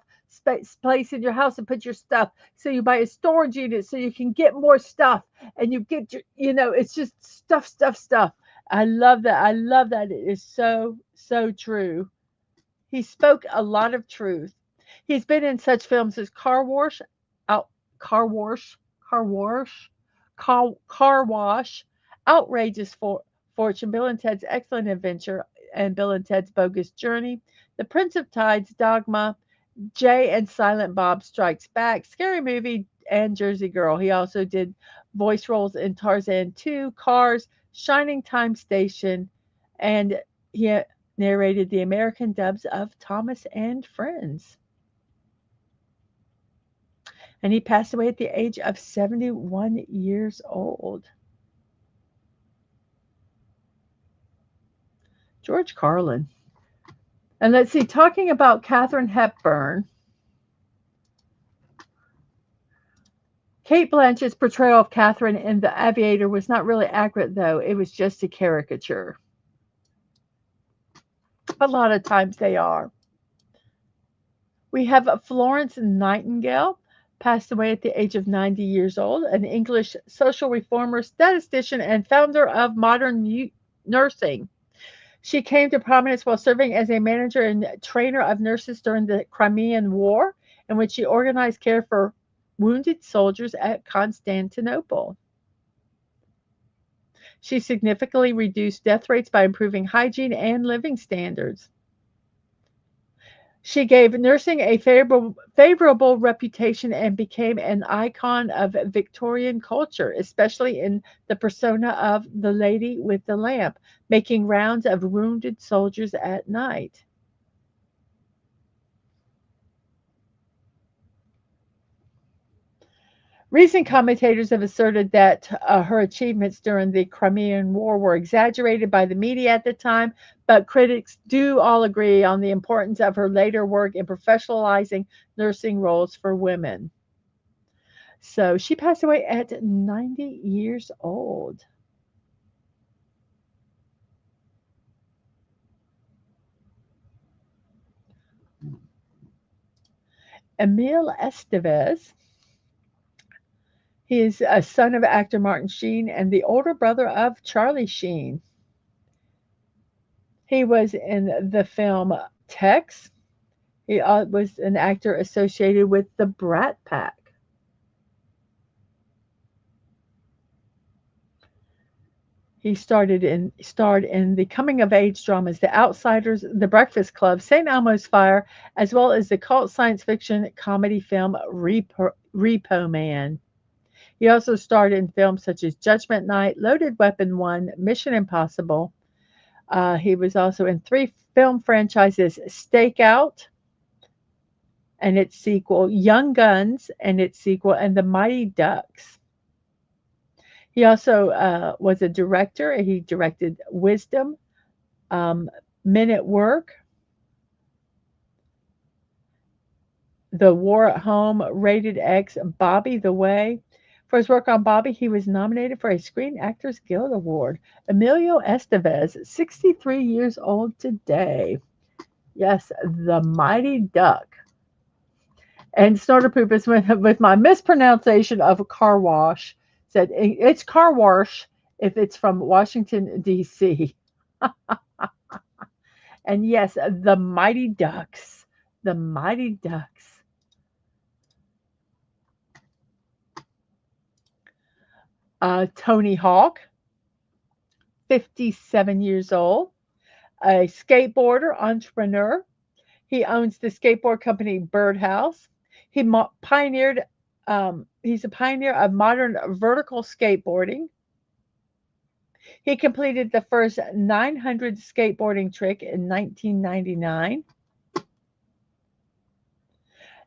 place in your house to put your stuff. So you buy a storage unit so you can get more stuff, and you get it's just stuff, stuff, stuff. I love that. I love that. It is so, so true. He spoke a lot of truth. He's been in such films as Out Car Wash, Car Wash, Car Wash, Outrageous Fortune, Bill and Ted's Excellent Adventure, and Bill and Ted's Bogus Journey, The Prince of Tides, Dogma, Jay and Silent Bob Strikes Back, Scary Movie, and Jersey Girl. He also did voice roles in Tarzan 2, Cars, Shining Time Station, and he narrated the American dubs of Thomas and Friends. And he passed away at the age of 71 years old. George Carlin. And let's see, talking about Katharine Hepburn, Kate Blanchett's portrayal of Catherine in The Aviator was not really accurate, though. It was just a caricature. A lot of times they are. We have Florence Nightingale, passed away at the age of 90 years old, an English social reformer, statistician, and founder of modern nursing. She came to prominence while serving as a manager and trainer of nurses during the Crimean War, in which she organized care for wounded soldiers at Constantinople. She significantly reduced death rates by improving hygiene and living standards. She gave nursing a favorable reputation and became an icon of Victorian culture, especially in the persona of the lady with the lamp, making rounds of wounded soldiers at night. Recent commentators have asserted that her achievements during the Crimean War were exaggerated by the media at the time, but critics do all agree on the importance of her later work in professionalizing nursing roles for women. So she passed away at 90 years old. Emil Estevez, he is a son of actor Martin Sheen and the older brother of Charlie Sheen. He was in the film Tex. He was an actor associated with the Brat Pack. He starred in the coming of age dramas The Outsiders, The Breakfast Club, St. Elmo's Fire, as well as the cult science fiction comedy film Repo Man. He also starred in films such as Judgment Night, Loaded Weapon 1, Mission Impossible. He was also in 3 film franchises Stakeout and its sequel, Young Guns and its sequel, and The Mighty Ducks. He also was a director. He directed Wisdom, Men at Work, The War at Home, Rated X, Bobby the Way. For his work on Bobby, he was nominated for a Screen Actors Guild Award. Emilio Estevez, 63 years old today. Yes, the Mighty Duck. And Snorter Poop is with my mispronunciation of car wash. Said it's car wash if it's from Washington, D.C. And yes, the Mighty Ducks. The Mighty Ducks. Tony Hawk, 57 years old, a skateboarder, entrepreneur. He owns the skateboard company Birdhouse. He's a pioneer of modern vertical skateboarding. He completed the first 900 skateboarding trick in 1999.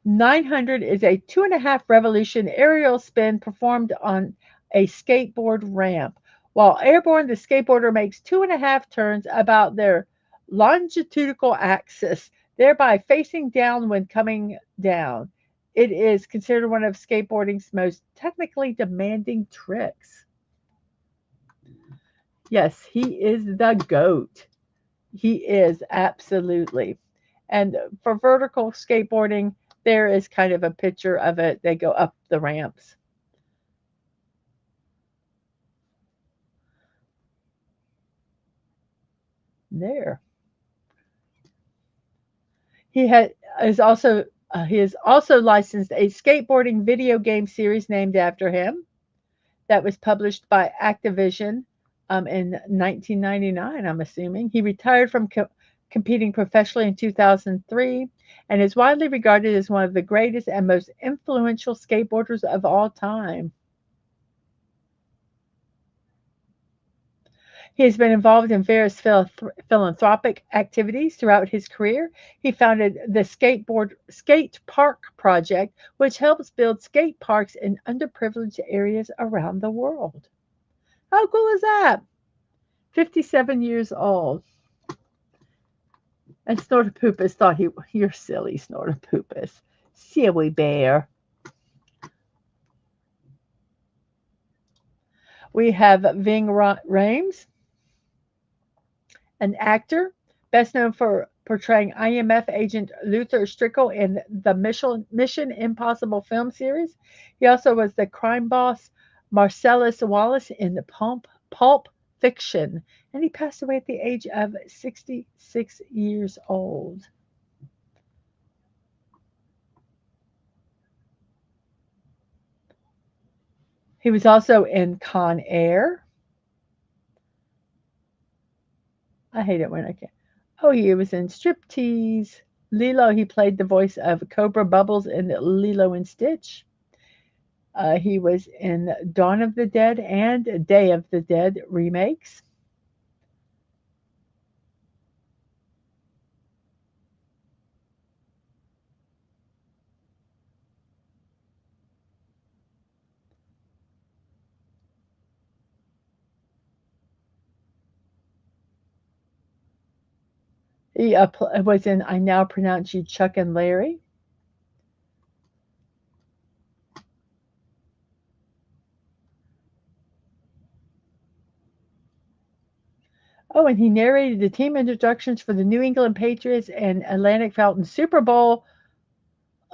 900 is a 2.5 revolution aerial spin performed on a skateboard ramp. While airborne, the skateboarder makes 2.5 turns about their longitudinal axis, thereby facing down when coming down. It is considered one of skateboarding's most technically demanding tricks. Yes, he is the GOAT. He is absolutely. And for vertical skateboarding, there is kind of a picture of it. They go up the ramps. There. He is also He has also licensed a skateboarding video game series named after him that was published by Activision in 1999, I'm assuming. He retired from competing professionally in 2003 and is widely regarded as one of the greatest and most influential skateboarders of all time. He has been involved in various philanthropic activities throughout his career. He founded the Skate Park Project, which helps build skate parks in underprivileged areas around the world. How cool is that? 57 years old. And Snortopoopas thought you're silly, Snortopoopas. Silly bear. We have Ving Rhames, an actor, best known for portraying IMF agent Luther Strickle in the Mission Impossible film series. He also was the crime boss Marcellus Wallace in the Pulp Fiction, and he passed away at the age of 66 years old. He was also in Con Air. I hate it when I can't. Oh, he was in Striptease. Lilo, he played the voice of Cobra Bubbles in Lilo and Stitch. He was in Dawn of the Dead and Day of the Dead remakes. He was in I Now Pronounce You Chuck and Larry. Oh, and he narrated the team introductions for the New England Patriots and Atlantic Falcons Super Bowl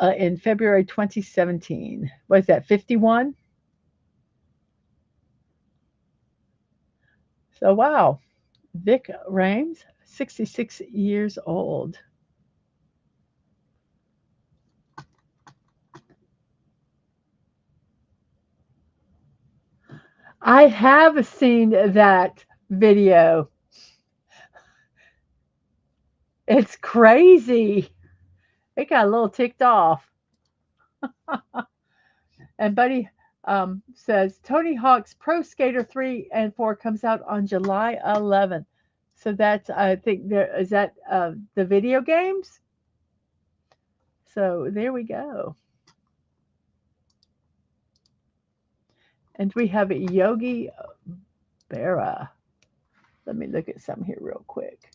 in February 2017. Was that 51? So, wow. Vic Rames, 66 years old. I have seen that video. It's crazy. It got a little ticked off. And Buddy says Tony Hawk's Pro Skater 3 and 4 comes out on July 11th. So that's, I think, there is that the video games. So there we go. And we have Yogi Berra. Let me look at some here real quick.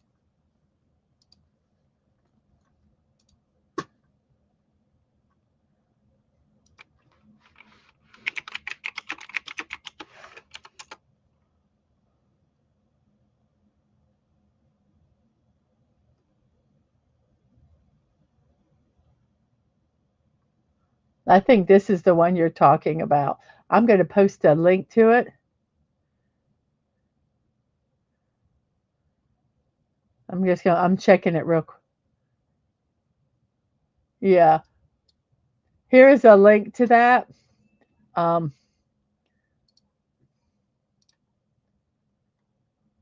I think this is the one you're talking about. I'm going to post a link to it. I'm checking it real quick. Yeah. Here is a link to that. Um,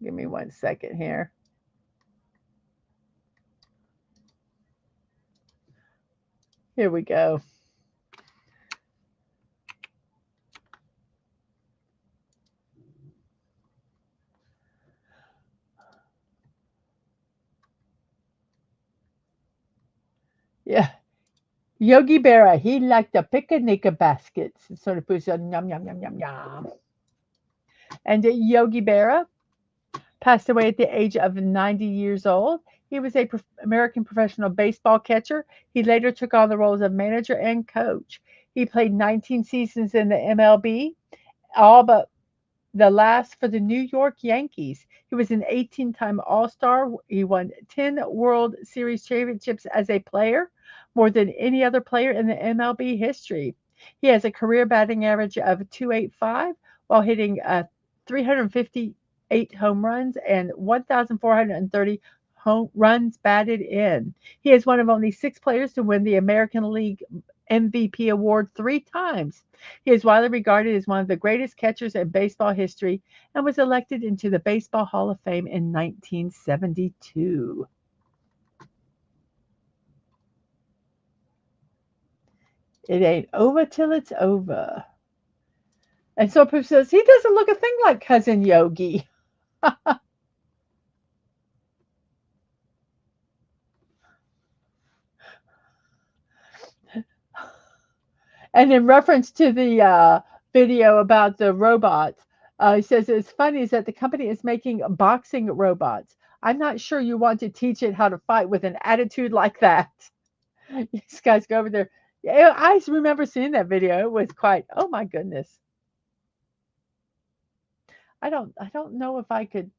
Give me 1 second here. Here we go. Yeah. Yogi Berra, he liked the picnic baskets. Sort of puts a yum, yum, yum, yum, yum. And Yogi Berra passed away at the age of 90 years old. He was a American professional baseball catcher. He later took on the roles of manager and coach. He played 19 seasons in the MLB, all but the last for the New York Yankees. He was an 18-time All-Star. He won 10 World Series championships as a player, more than any other player in the MLB history. He has a career batting average of 285 while hitting 358 home runs and 1,430 home runs batted in. He is one of only 6 players to win the American League MVP award 3 times. He is widely regarded as one of the greatest catchers in baseball history and was elected into the Baseball Hall of Fame in 1972. It ain't over till it's over. And so people says he doesn't look a thing like Cousin Yogi. And in reference to the video about the robots, he says it's funny is that the company is making boxing robots. I'm not sure you want to teach it how to fight with an attitude like that. These guys go over there. Yeah, I remember seeing that video. It was quite, oh my goodness. I don't know if I could.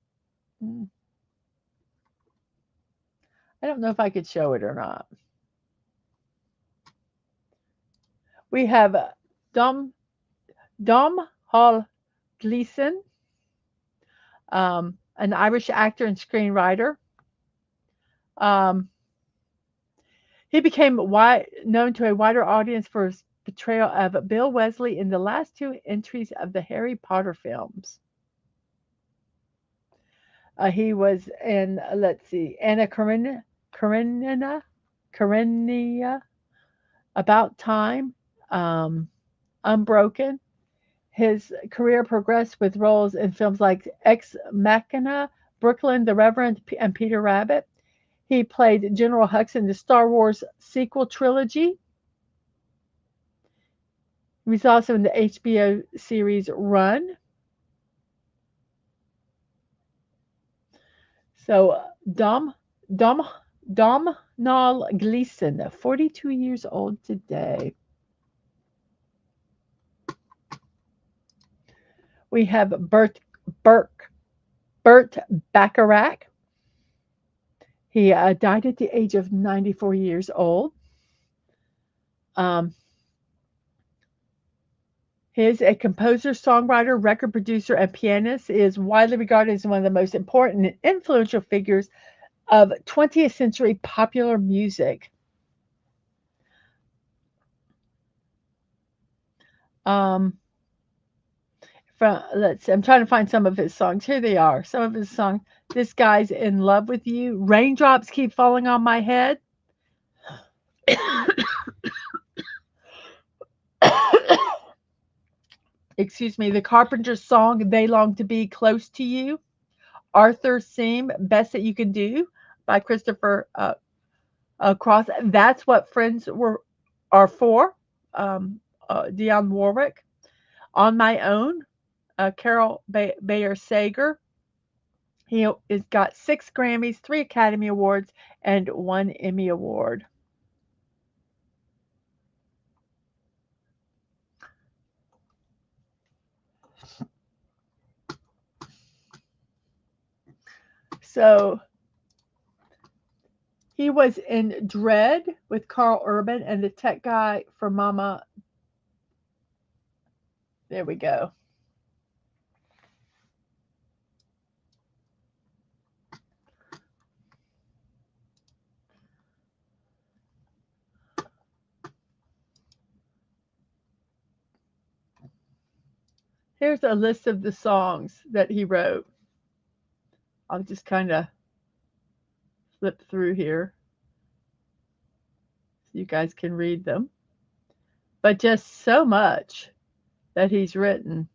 mm, I don't know if I could show it or not. We have Dom Hall Gleeson, an Irish actor and screenwriter. Um, he became known to a wider audience for his portrayal of Bill Weasley in the last 2 entries of the Harry Potter films. He was in, let's see, Anna Karenina, About Time, um, Unbroken. His career progressed with roles in films like Ex Machina, Brooklyn, The Reverend, and Peter Rabbit. He played General Hux in the Star Wars sequel trilogy. He was also in the HBO series Run. So Dom Domhnall Gleeson, 42 years old today. We have Burt Bacharach. He died at the age of 94 years old. Um, he is a composer, songwriter, record producer, and pianist. He is widely regarded as one of the most important and influential figures of 20th century popular music. Um, let's see, I'm trying to find some of his songs. Here they are. Some of his songs. This Guy's in Love with You. Raindrops Keep Falling on My Head. Excuse me. The Carpenters song They Long to Be Close to You. Arthur's Theme, Best That You Can Do by Christopher Cross. That's What Friends are For. Dionne Warwick. On My Own, Carol Bayer Sager. He has got 6 Grammys, 3 Academy Awards, and 1 Emmy Award. So he was in Dread with Carl Urban and the tech guy for Mama. There we go. Here's a list of the songs that he wrote. I'll just kind of flip through here so you guys can read them. But just so much that he's written.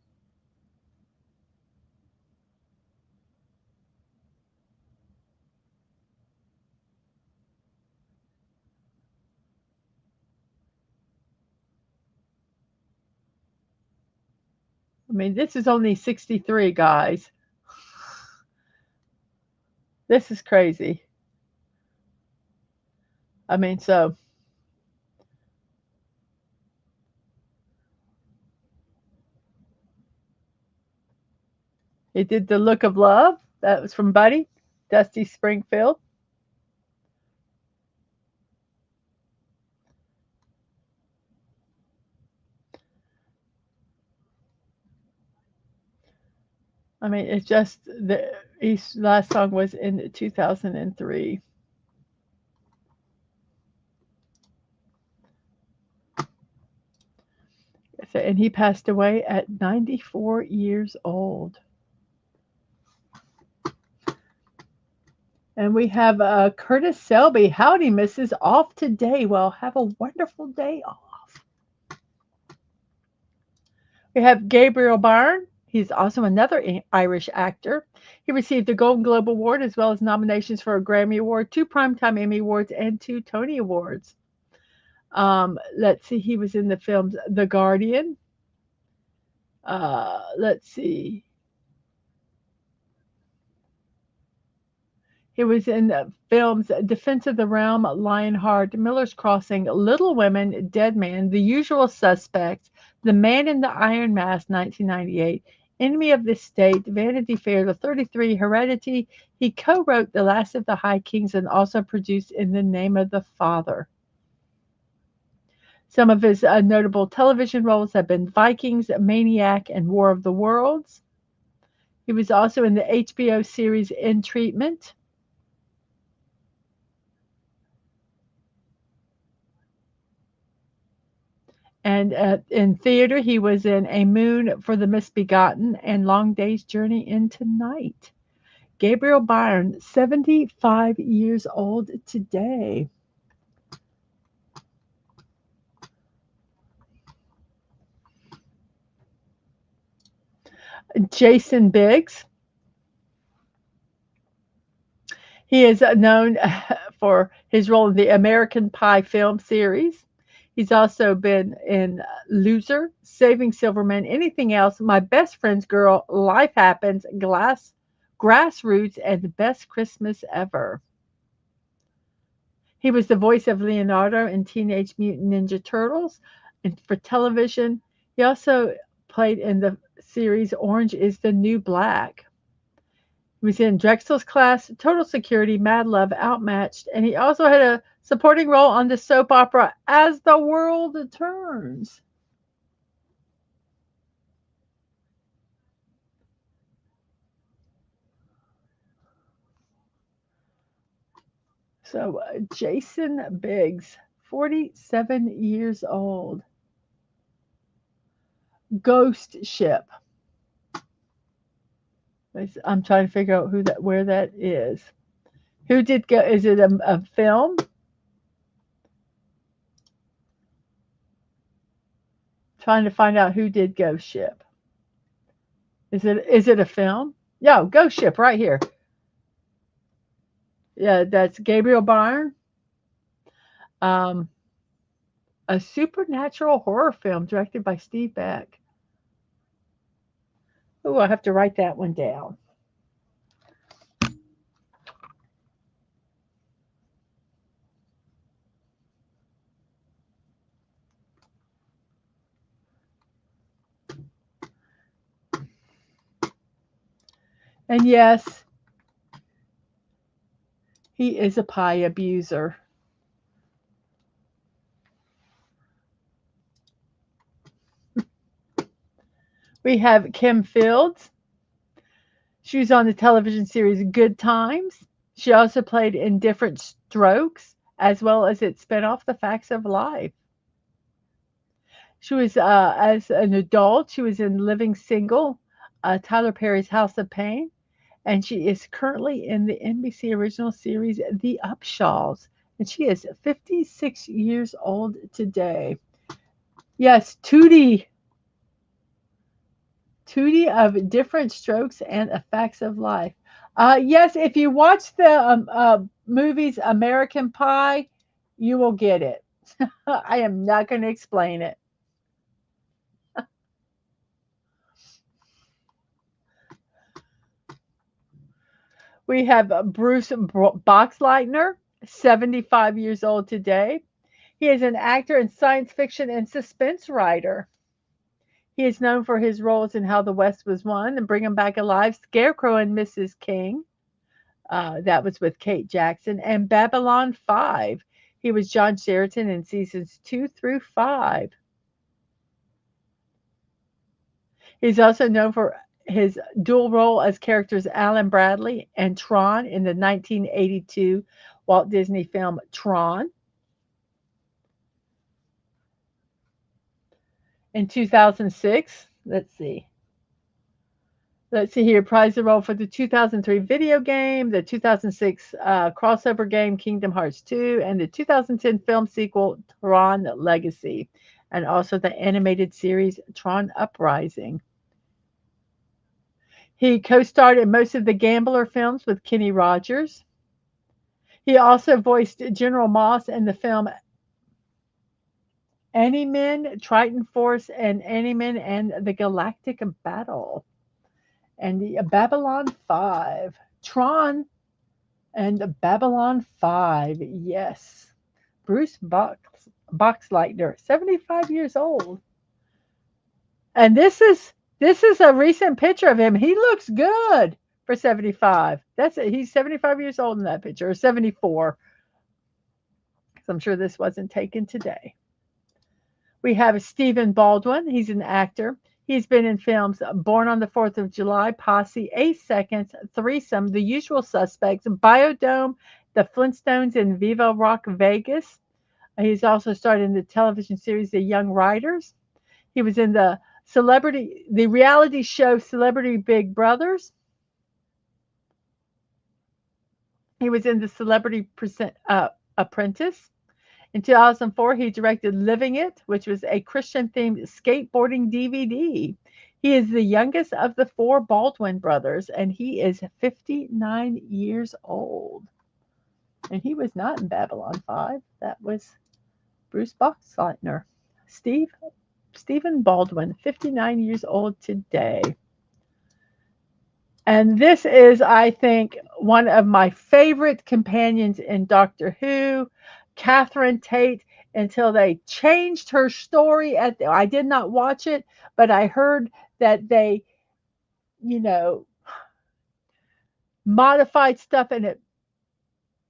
I mean, this is only 63, guys. This is crazy. I mean, so he did The Look of Love. That was from Buddy, Dusty Springfield. I mean, it's just His last song was in 2003. And he passed away at 94 years old. And we have Curtis Selby. Howdy, Mrs. Off today. Well, have a wonderful day off. We have Gabriel Byrne. He's also another Irish actor. He received a Golden Globe Award as well as nominations for a Grammy Award, 2 Primetime Emmy Awards, and 2 Tony Awards. Let's see, he was in the films The Guardian. Let's see. He was in the films Defense of the Realm, Lionheart, Miller's Crossing, Little Women, Dead Man, The Usual Suspects, The Man in the Iron Mask, 1998, Enemy of the State, Vanity Fair, The 33, Heredity. He co-wrote The Last of the High Kings and also produced In the Name of the Father. Some of his notable television roles have been Vikings, Maniac, and War of the Worlds. He was also in the HBO series In Treatment. And in theater, he was in A Moon for the Misbegotten and Long Day's Journey into Night. Gabriel Byrne, 75 years old today. Jason Biggs. He is known for his role in the American Pie film series. He's also been in Loser, Saving Silverman, Anything Else, My Best Friend's Girl, Life Happens, Grassroots, and Best Christmas Ever. He was the voice of Leonardo in Teenage Mutant Ninja Turtles and for television. He also played in the series Orange is the New Black. He was in Drexel's Class, Total Security, Mad Love, Outmatched, and he also had a supporting role on the soap opera As the World Turns. So, Jason Biggs, 47 years old. Ghost Ship. I'm trying to figure out where that is. Who did go? Is it a film? Trying to find out who did Ghost Ship. Is it a film? Yeah, Ghost Ship right here. Yeah, that's Gabriel Byrne. Um, a supernatural horror film directed by Steve Beck. Oh, I have to write that one down. And yes, he is a pie abuser. We have Kim Fields. She was on the television series Good Times. She also played in Different Strokes, as well as its spinoff, The Facts of Life. She was, as an adult, she was in Living Single, Tyler Perry's House of Pain, and she is currently in the NBC original series The Upshaws, and she is 56 years old today. Yes, Tootie of Different Strokes and Facts of Life. Yes, if you watch the movies American Pie, you will get it. I am not going to explain it. We have Bruce Boxleitner, 75 years old today. He is an actor and science fiction and suspense writer. He is known for his roles in How the West Was Won and Bring 'Em Back Alive, Scarecrow and Mrs. King. That was with Kate Jackson. And Babylon 5. He was John Sheridan in seasons 2 through 5. He's also known for his dual role as characters Alan Bradley and Tron in the 1982 Walt Disney film Tron. In 2006, let's see here, prize the role for the 2003 video game, the 2006 crossover game Kingdom Hearts 2, and the 2010 film sequel Tron Legacy, and also the animated series Tron Uprising. He co-starred in most of the Gambler films with Kenny Rogers. He also voiced General Moss in the film Animen, Triton Force, and Animen and the Galactic Battle. And the Babylon 5. Tron and Babylon 5. Yes. Bruce Boxleitner, 75 years old. And this is a recent picture of him. He looks good for 75. That's it. He's 75 years old in that picture, or 74. Because I'm sure this wasn't taken today. We have Stephen Baldwin. He's an actor. He's been in films Born on the 4th of July, Posse, 8 Seconds, Threesome, The Usual Suspects, Biodome, The Flintstones, and Viva Rock Vegas. He's also starred in the television series The Young Riders. He was in the reality show Celebrity Big Brothers. He was in the Celebrity Apprentice. In 2004, he directed Living It, which was a Christian-themed skateboarding DVD. He is the youngest of the 4 Baldwin brothers, and he is 59 years old. And he was not in Babylon 5. That was Bruce Boxleitner. Stephen Baldwin, 59 years old today. And this is, I think, one of my favorite companions in Doctor Who, Catherine Tate, until they changed her story. I did not watch it, but I heard that they, modified stuff, and it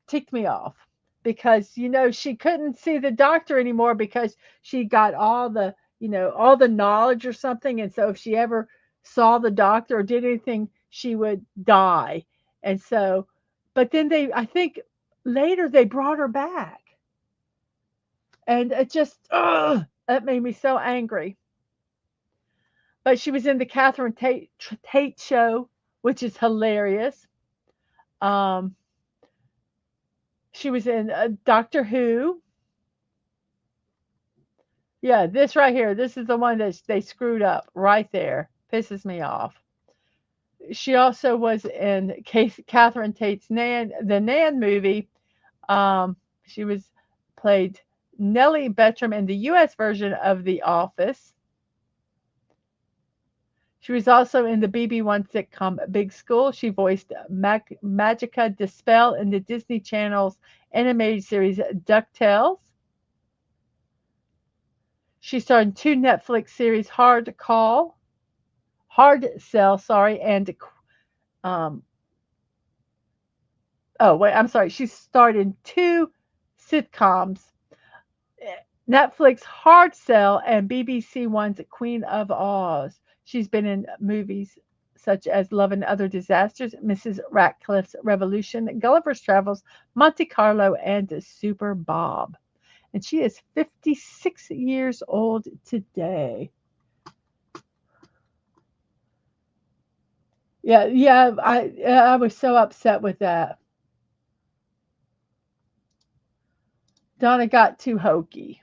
ticked me off because, she couldn't see the doctor anymore because she got all the knowledge or something. And so if she ever saw the doctor or did anything, she would die. And so, but then I think later they brought her back. And it just, that made me so angry. But she was in the Catherine Tate show, which is hilarious. She was in Doctor Who. Yeah, this right here. This is the one that they screwed up right there. Pisses me off. She also was in Catherine Tate's the Nan movie. She played Nellie Bertram in the U.S. version of The Office. She was also in the BB1 sitcom Big School. She voiced Magica Dispel in the Disney Channel's animated series DuckTales. She starred in 2 Netflix series, Hard Sell, and she starred in 2 sitcoms, Netflix Hard Sell and BBC One's Queen of Oz. She's been in movies such as Love and Other Disasters, Mrs. Ratcliffe's Revolution, Gulliver's Travels, Monte Carlo, and Super Bob. And she is 56 years old today. Yeah, I was so upset with that. Donna got too hokey.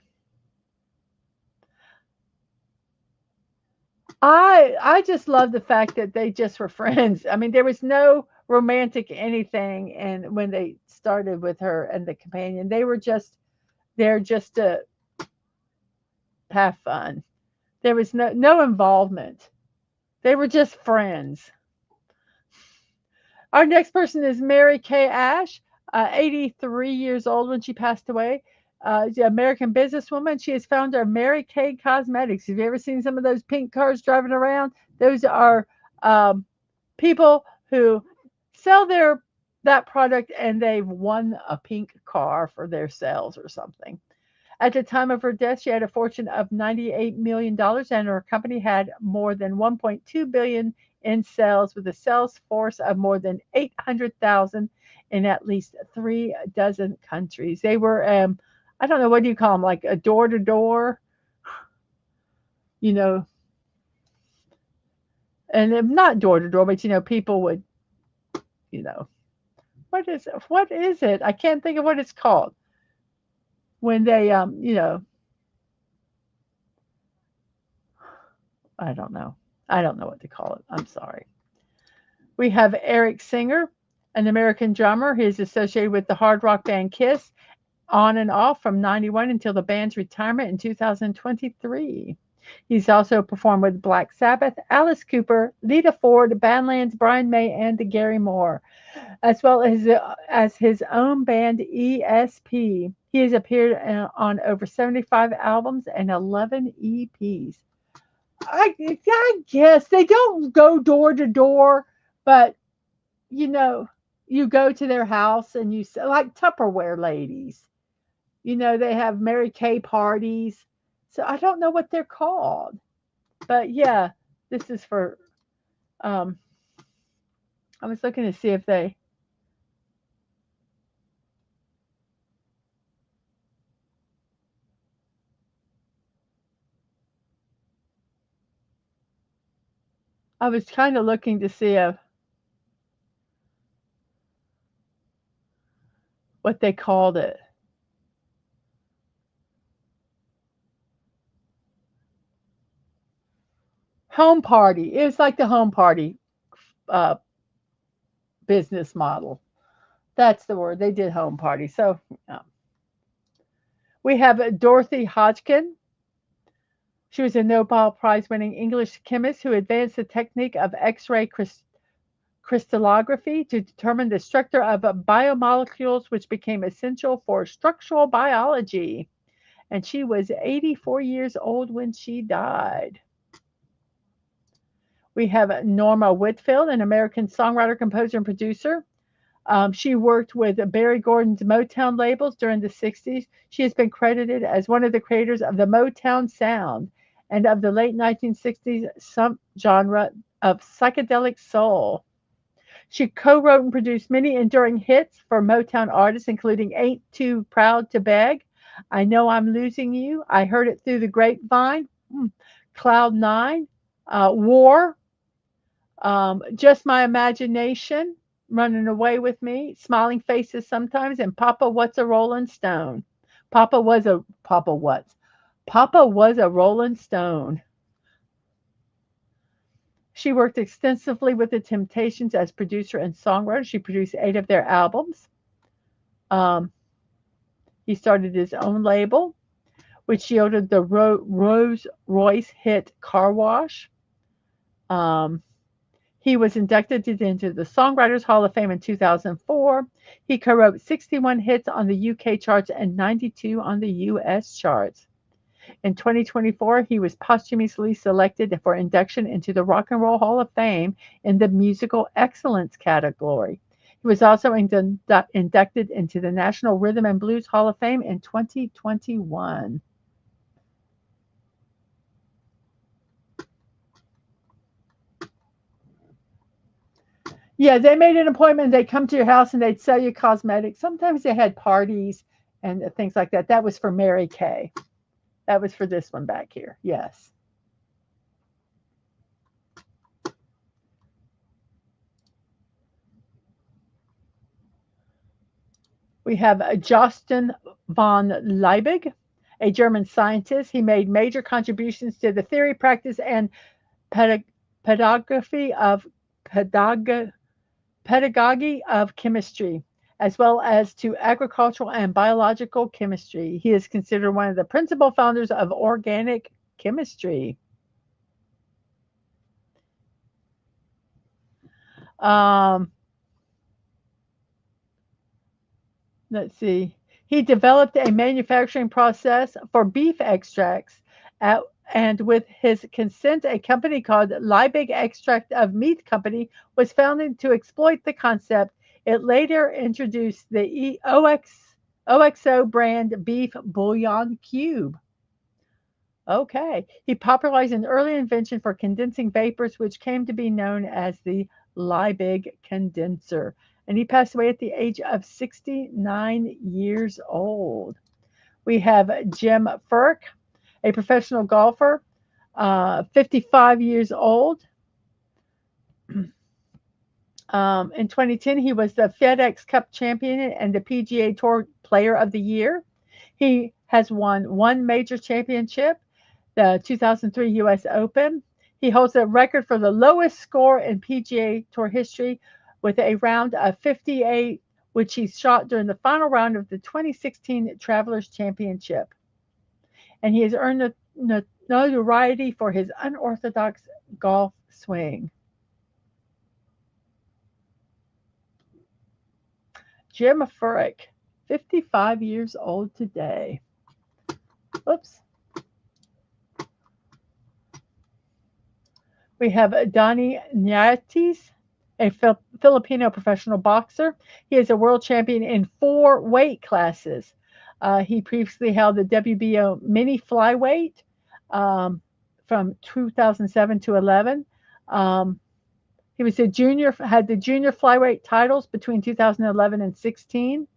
I just love the fact that they just were friends. I mean, there was no romantic anything, and when they started with her and the companion, they were just there just to have fun. There was no involvement. They were just friends. Our next person is Mary Kay Ash, 83 years old when she passed away. The American businesswoman. She is founder of Mary Kay Cosmetics. Have you ever seen some of those pink cars driving around? Those are people who sell that product, and they've won a pink car for their sales or something. At the time of her death, she had a fortune of $98 million, and her company had more than $1.2 billion in cells with a sales force of more than 800,000 in at least 3 dozen countries. They were, I don't know, what do you call them, like a door to door, you know, and not door to door, but people would, you know, what is it? I can't think of what it's called when they, I don't know. I don't know what to call it. I'm sorry. We have Eric Singer, an American drummer. He is associated with the hard rock band Kiss on and off from 91 until the band's retirement in 2023. He's also performed with Black Sabbath, Alice Cooper, Lita Ford, Badlands, Brian May, and Gary Moore, as well as his own band ESP. He has appeared on over 75 albums and 11 EPs. I guess they don't go door to door, but you know, you go to their house and you like Tupperware ladies. They have Mary Kay parties. So I don't know what they're called, but yeah, this is for. Um, I was looking to see if they. I was kind of looking to see if what they called it. Home party. It was like the home party uh, business model. That's the word. They did home party. So we have Dorothy Hodgkin. She was a Nobel Prize winning English chemist who advanced the technique of X ray crystallography to determine the structure of biomolecules, which became essential for structural biology. And she was 84 years old when she died. We have Norma Whitfield, an American songwriter, composer, and producer. She worked with Barry Gordon's Motown labels during the 60s. She has been credited as one of the creators of the Motown sound and of the late 1960s subgenre of psychedelic soul. She co wrote and produced many enduring hits for Motown artists, including Ain't Too Proud to Beg, I Know I'm Losing You, I Heard It Through the Grapevine, Cloud Nine, War, Just My Imagination, Running Away with Me, Smiling Faces Sometimes, and Papa What's a Rolling Stone. Papa was a Rolling Stone. She worked extensively with the Temptations as producer and songwriter. She produced 8 of their albums. Um, he started his own label, which yielded the Rolls Royce hit Car Wash. Um, He was inducted into the Songwriters Hall of Fame in 2004. He co wrote 61 hits on the UK charts and 92 on the US charts. In 2024, he was posthumously selected for induction into the Rock and Roll Hall of Fame in the Musical Excellence category. He was also inducted into the National Rhythm and Blues Hall of Fame in 2021. Yeah, they made an appointment. They'd come to your house and they'd sell you cosmetics. Sometimes they had parties and things like that. That was for Mary Kay. That was for this one back here. Yes. We have Josten von Liebig, a German scientist. He made major contributions to the theory, practice, and pedagogy of pedagogy of chemistry, as well as to agricultural and biological chemistry. He is considered one of the principal founders of organic chemistry. Um, let's see. He developed a manufacturing process for beef extracts, at, and with his consent, a company called Liebig Extract of Meat Company was founded to exploit the concept. It later introduced the OXO brand beef bouillon cube. Okay. He popularized an early invention for condensing vapors, which came to be known as the Liebig condenser. And he passed away at the age of 69 years old. We have Jim Furyk, a professional golfer, 55 years old. In 2010, he was the FedEx Cup champion and the PGA Tour Player of the Year. He has won one major championship, the 2003 U.S. Open. He holds a record for the lowest score in PGA Tour history with a round of 58, which he shot during the final round of the 2016 Travelers Championship. And he has earned notoriety for his unorthodox golf swing. Jim Furyk, 55 years old today. Oops. We have Donnie Niatis, a Filipino professional boxer. He is a world champion in 4 weight classes. He previously held the WBO mini flyweight um, from 2007 to 11. Um, he was had the junior flyweight titles between 2011 and 16.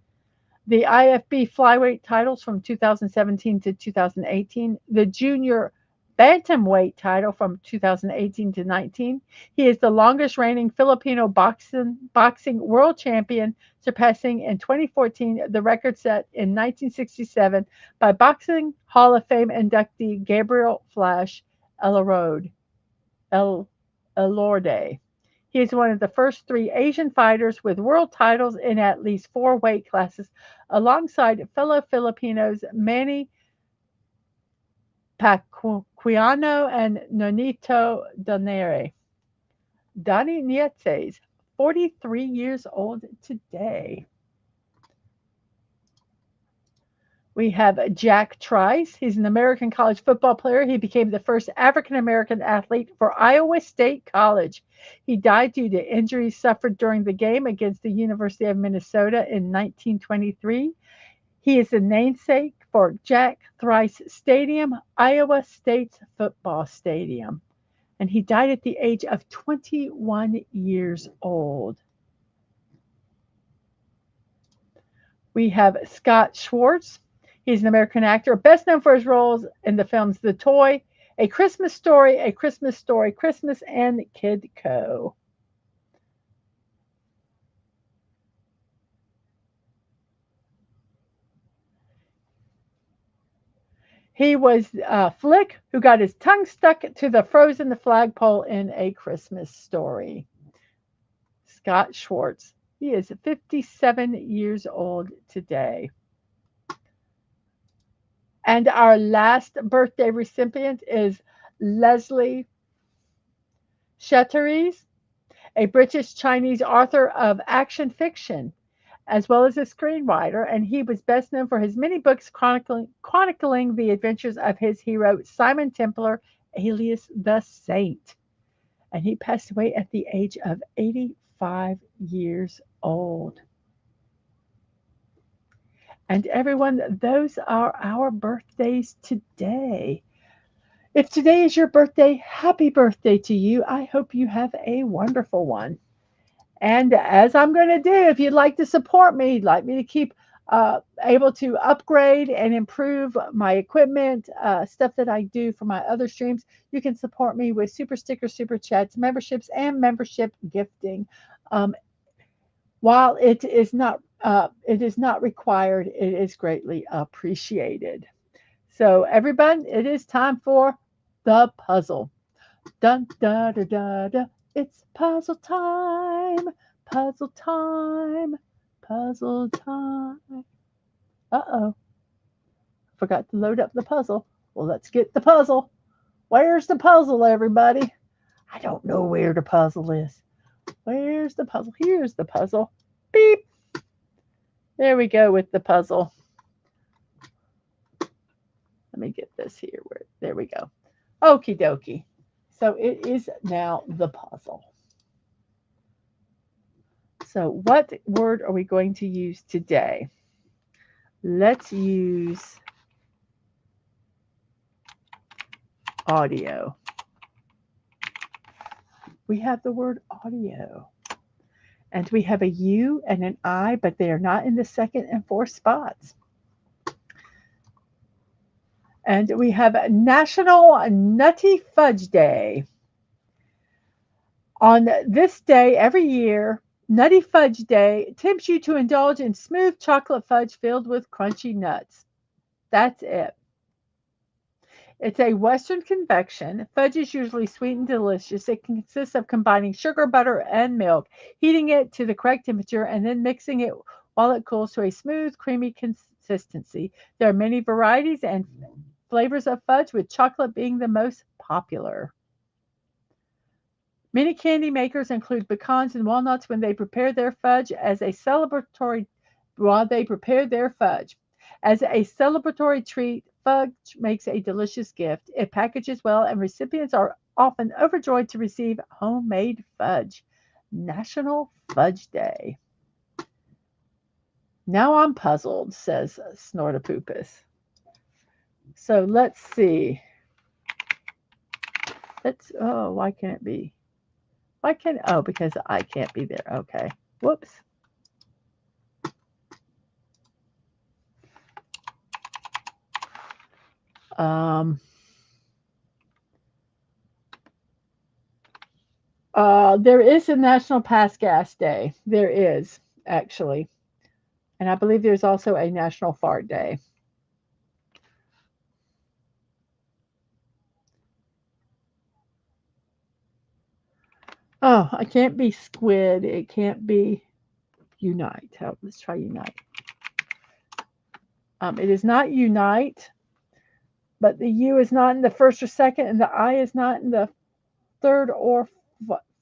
The IFB flyweight titles from 2017 to 2018, the junior bantamweight title from 2018 to 19. He is the longest reigning Filipino boxing world champion, surpassing in 2014 the record set in 1967 by Boxing Hall of Fame inductee Gabriel Flash Elorode. El Elorde. He is one of the first 3 Asian fighters with world titles in at least 4 weight classes, alongside fellow Filipinos Manny Pacquiao and Nonito Donaire. Donnie Nietzsche, 43 years old today. We have Jack Trice. He's an American college football player. He became the first African American athlete for Iowa State College. He died due to injuries suffered during the game against the University of Minnesota in 1923. He is the namesake for Jack Trice Stadium, Iowa State's football stadium. And he died at the age of 21 years old. We have Scott Schwartz. He's an American actor, best known for his roles in the films The Toy, A Christmas Story, A Christmas Story, Christmas, and Kid Co. He was Flick, who got his tongue stuck to the frozen flagpole in A Christmas Story. Scott Schwartz. He is 57 years old today. And our last birthday recipient is Leslie Chatteris, a British Chinese author of action fiction, as well as a screenwriter, and he was best known for his many books chronicling the adventures of his hero, Simon Templar, alias the Saint. And he passed away at the age of 85 years old. And everyone, those are our birthdays today. If today is your birthday, happy birthday to you. I hope you have a wonderful one. And as I'm going to do, if you'd like to support me, like me to keep able to upgrade and improve my equipment, stuff that I do for my other streams, you can support me with super stickers, super chats, memberships, and membership gifting. Um, while it is not required, it is greatly appreciated. So, everyone, it is time for the puzzle. Dun da da da da. It's puzzle time. Puzzle time. Puzzle time. Uh-oh. Forgot to load up the puzzle. Well, let's get the puzzle. Where's the puzzle, everybody? I don't know where the puzzle is. Where's the puzzle? Here's the puzzle. Beep. There we go with the puzzle. Let me get this here. There we go. Okie dokie. So it is now the puzzle. So what word are we going to use today? Let's use audio. We have the word audio. And we have a U and an I, but they are not in the second and fourth spots. And we have National Nutty Fudge Day. On this day every year, Nutty Fudge Day tempts you to indulge in smooth chocolate fudge filled with crunchy nuts. That's it. It's a Western convection. Fudge is usually sweet and delicious. It consists of combining sugar, butter, and milk, heating it to the correct temperature, and then mixing it while it cools to a smooth, creamy consistency. There are many varieties and flavors of fudge, with chocolate being the most popular. Many candy makers include pecans and walnuts when they prepare their fudge as a celebratory As a celebratory treat, fudge makes a delicious gift. It packages well, and recipients are often overjoyed to receive homemade fudge. National Fudge Day. Now I'm puzzled, says Snortopoopus. So let's see. Why can't it be? Because I can't be there. Okay. Whoops. There is a National Pass Gas Day. There is, actually. And I believe there's also a National Fart Day. Oh, I can't be squid. It can't be unite. Let's try unite. It is not unite, but the U is not in the first or second, and the I is not in the third or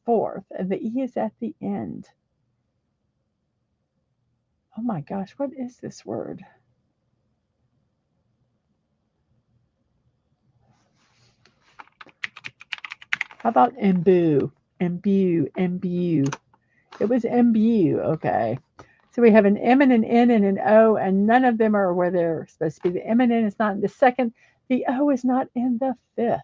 fourth, and the E is at the end. Oh my gosh, what is this word? How about imbue? Imbue. It was imbue. Okay. So we have an M and an N and an O, and none of them are where they're supposed to be. The M and N is not in the second. The O is not in the fifth.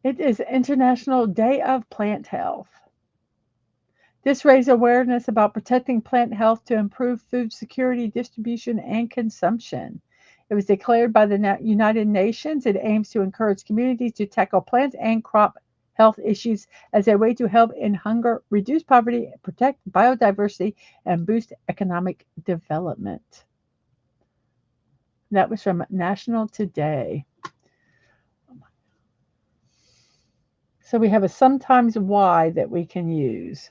It is International Day of Plant Health. This raised awareness about protecting plant health to improve food security, distribution, and consumption. It was declared by the United Nations. It aims to encourage communities to tackle plant and crop health issues as a way to help end hunger, reduce poverty, protect biodiversity, and boost economic development. That was from National Today. So we have a sometimes Y that we can use.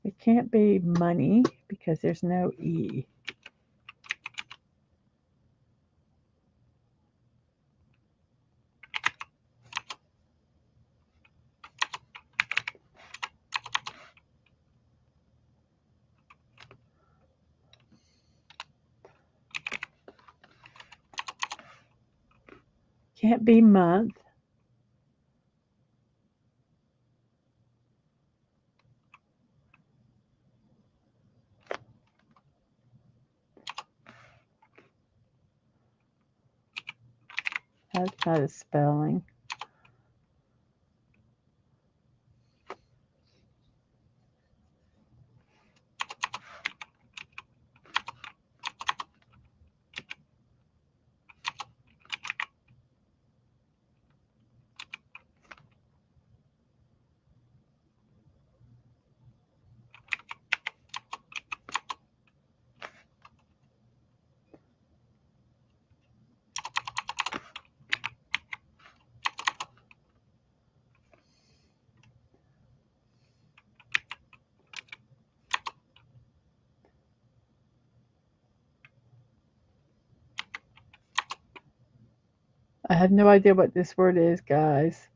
It can't be money because there's no E. Can't be month. That's not a spelling. I have no idea what this word is, guys.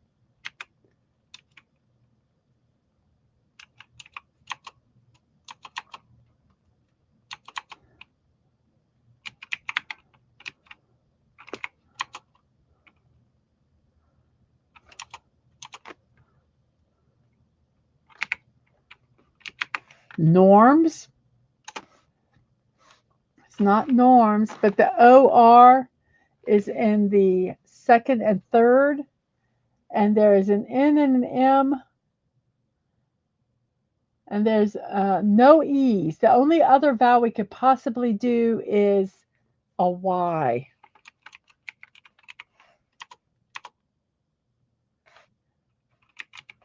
Norms. It's not norms, but the OR is in the second and third, and there is an N and an M, and there's no E's. The only other vowel we could possibly do is a Y.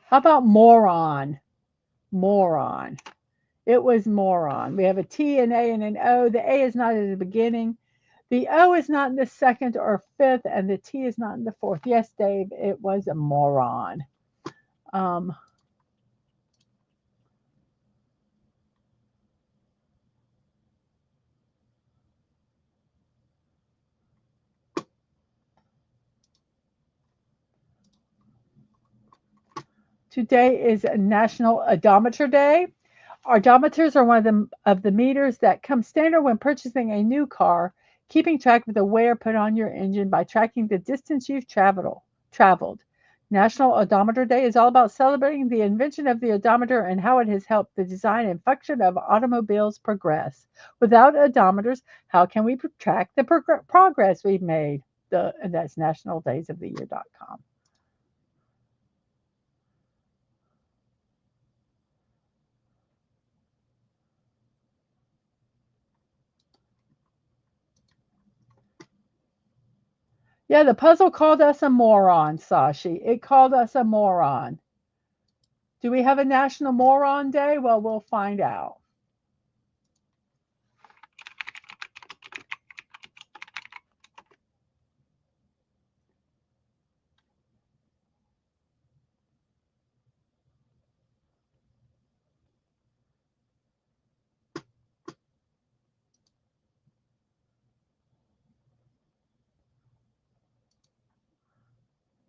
How about moron? Moron. It was moron. We have a T, an A, and an O. The A is not at the beginning. The O is not in the second or fifth, and the T is not in the fourth. Yes, Dave, it was a moron. Um, Today is National Odometer Day. Odometers are one of the meters that come standard when purchasing a new car, keeping track of the wear put on your engine by tracking the distance you've traveled. National Odometer Day is all about celebrating the invention of the odometer and how it has helped the design and function of automobiles progress. Without odometers, how can we track the progress we've made? And that's nationaldaysoftheyear.com. Yeah, the puzzle called us a moron, Sashi. It called us a moron. Do we have a National Moron Day? Well, we'll find out.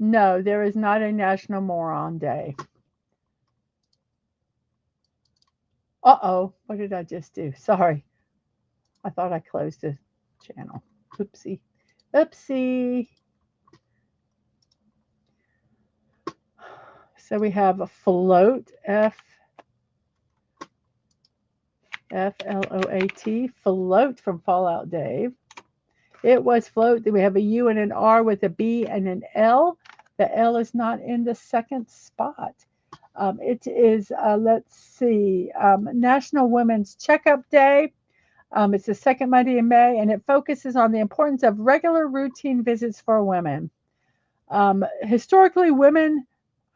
No, there is not a National Moron Day. Uh-oh, what did I just do? Sorry. I thought I closed the channel. Oopsie. Oopsie. So we have a float, Float, float from Fallout Dave. It was float. We have a U and an R with a B and an L. The L is not in the second spot. It is, let's see, National Women's Checkup Day. It's the second Monday in May, and it focuses on the importance of regular routine visits for women. Historically, women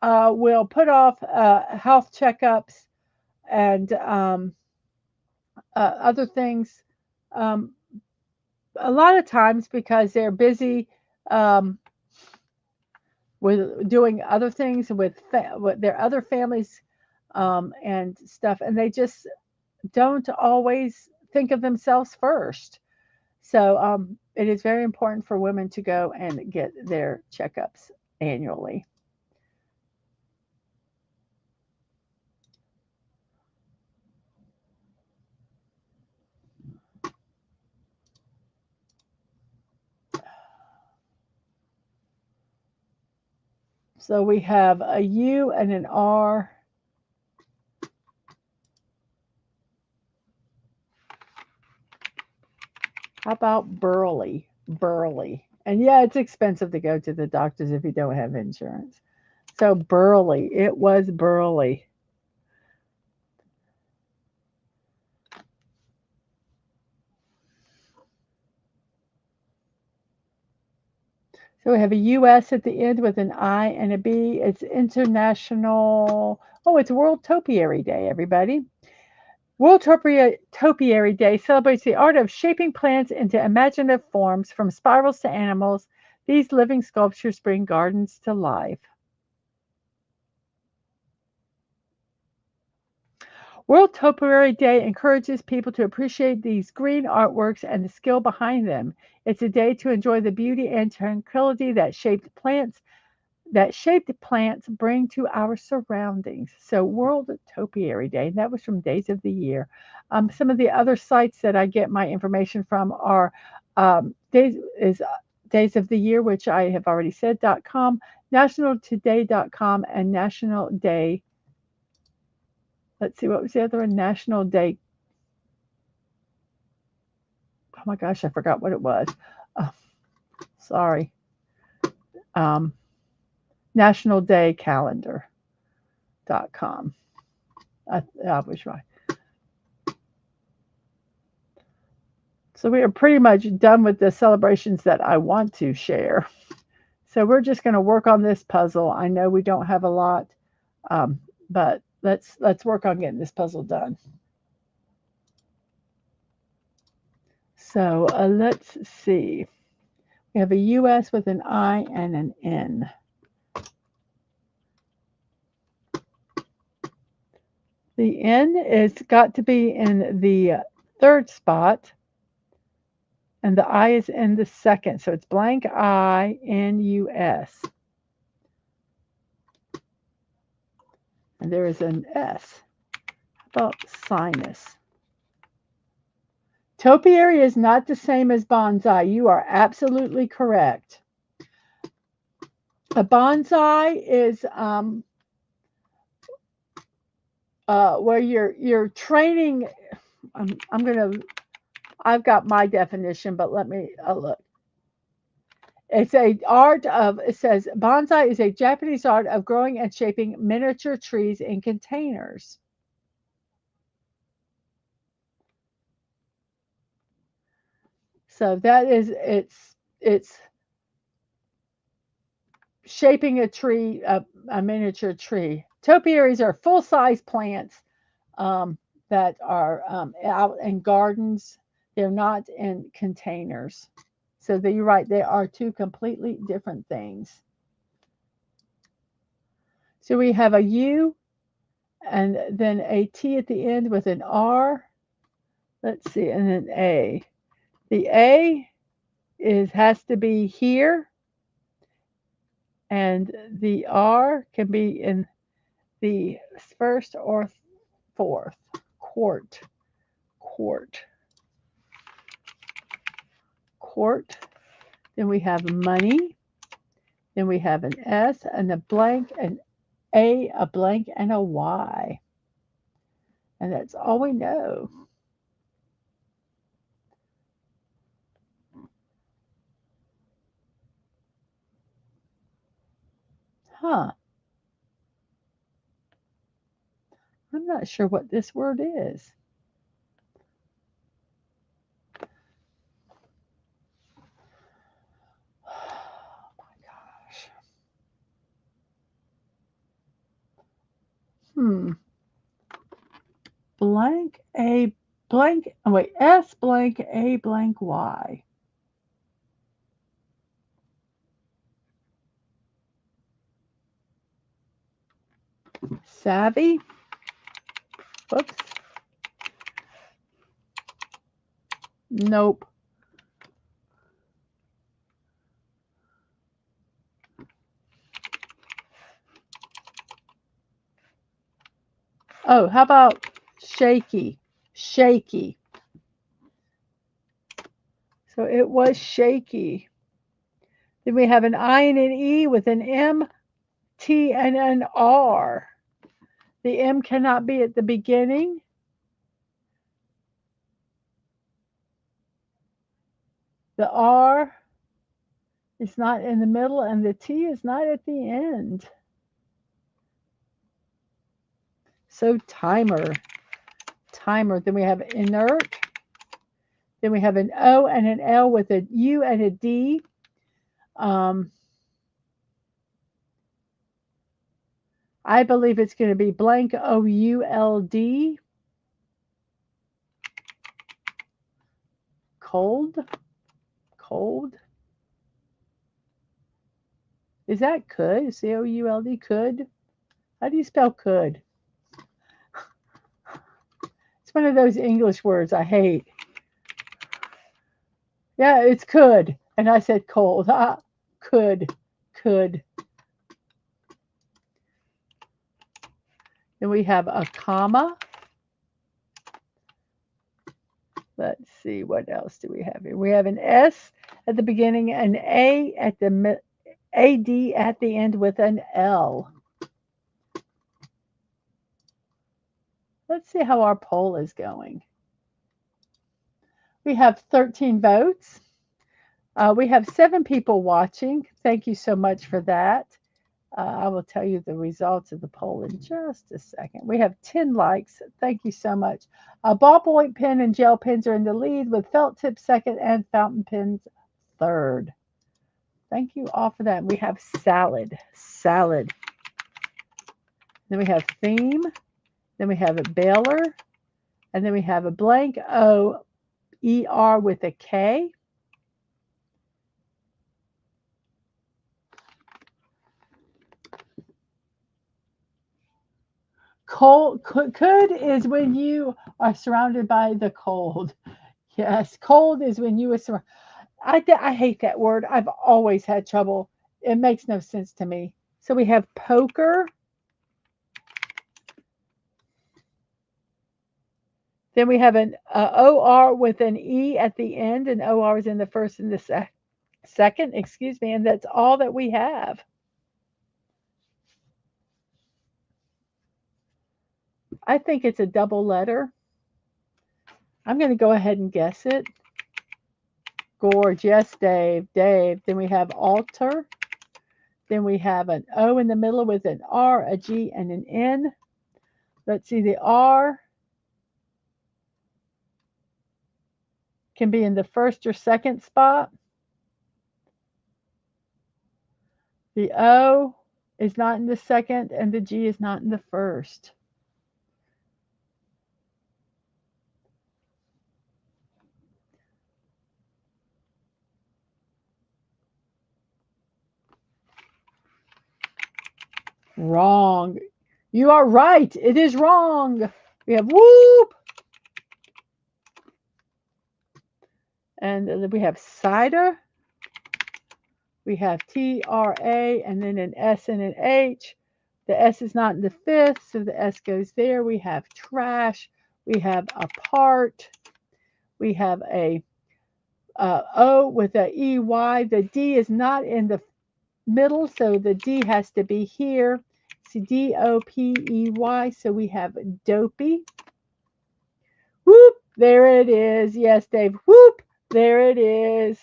will put off health checkups and other things um, a lot of times because they're busy um, with doing other things with their other families and stuff, and they just don't always think of themselves first. So it is very important for women to go and get their checkups annually. So we have a U and an R. How about Burley? Burley. And yeah, it's expensive to go to the doctors if you don't have insurance. So Burley, it was Burley. So we have a US at the end with an I and a B. It's International. Oh, it's World Topiary Day, everybody. World Topiary Day celebrates the art of shaping plants into imaginative forms from spirals to animals. These living sculptures bring gardens to life. World Topiary Day encourages people to appreciate these green artworks and the skill behind them. It's a day to enjoy the beauty and tranquility that shaped plants bring to our surroundings. So World Topiary Day, and that was from Days of the Year. Some of the other sites that I get my information from are Days of the Year, which I have already said.com, nationaltoday.com, and nationalday.com. Let's see, what was the other one? National Day. Oh my gosh, I forgot what it was. Oh, sorry. Um, nationaldaycalendar.com. I was right. So we are pretty much done with the celebrations that I want to share. So we're just going to work on this puzzle. I know we don't have a lot, um, but let's work on getting this puzzle done. So let's see. We have a U.S. with an I and an N. The N is got to be in the third spot, and the I is in the second. So it's blank I N U S. And there is an S. How about sinus? Topiary is not the same as bonsai. You are absolutely correct. A bonsai is where you're training. I've got my definition, but let me look. It's a art of, it says, bonsai is a Japanese art of growing and shaping miniature trees in containers. So that is, it's shaping a tree, a miniature tree. Topiaries are full-size plants that are out in gardens. They're not in containers. So you're right, they are two completely different things. So we have a U and then a T at the end with an R. Let's see, and an A. The A has to be here, and the R can be in the first or fourth. Quart, quart, quart. Then we have money. Then we have an S and a blank, an A, a blank, and a Y. And that's all we know. Huh. I'm not sure what this word is. Oh my gosh. Blank A blank, oh wait, S blank A blank Y. Savvy? Whoops. Nope. Oh, how about shaky? Shaky. So it was shaky. Then we have an I and an E with an M, T, and an R. The M cannot be at the beginning. The R is not in the middle, and the T is not at the end. So timer. Timer. Then we have inert. Then we have an O and an L with a U and a D. I believe it's going to be blank OULD. Cold. Cold. Is that could? COULD? Could? How do you spell could? It's one of those English words I hate. Yeah, it's could. And I said cold. Could. Could. Then we have a comma. Let's see, what else do we have here? We have an S at the beginning, an A at the AD at the end with an L. Let's see how our poll is going. We have 13 votes. We have 7 people watching. Thank you so much for that. I will tell you the results of the poll in just a second. We have 10 likes. Thank you so much. Ballpoint pen and gel pens are in the lead, with felt tip second and fountain pens third. Thank you all for that. We have salad. Salad. Then we have theme. Then we have a baler. And then we have a blank O-E-R with a K. Cold could is when you are surrounded by the cold. Yes, cold is when you are surrounded. I hate that word. I've always had trouble. It makes no sense to me. So we have poker. Then we have an OR with an E at the end, and OR is in the first and the second, excuse me, and that's all that we have. I think it's a double letter. I'm going to go ahead and guess it. Gorge, yes, Dave, Dave. Then we have altar. Then we have an O in the middle with an R, a G, and an N. Let's see, the R can be in the first or second spot. The O is not in the second, and the G is not in the first. Wrong. You are right. It is wrong. We have whoop. And we have cider. We have TRA and then an S and an H. The S is not in the fifth, so the S goes there. We have trash. We have apart. We have a O with a EY. The D is not in the middle, so the D has to be here. See, DOPEY, so we have dopey. Whoop, there it is. Yes, Dave, whoop, there it is.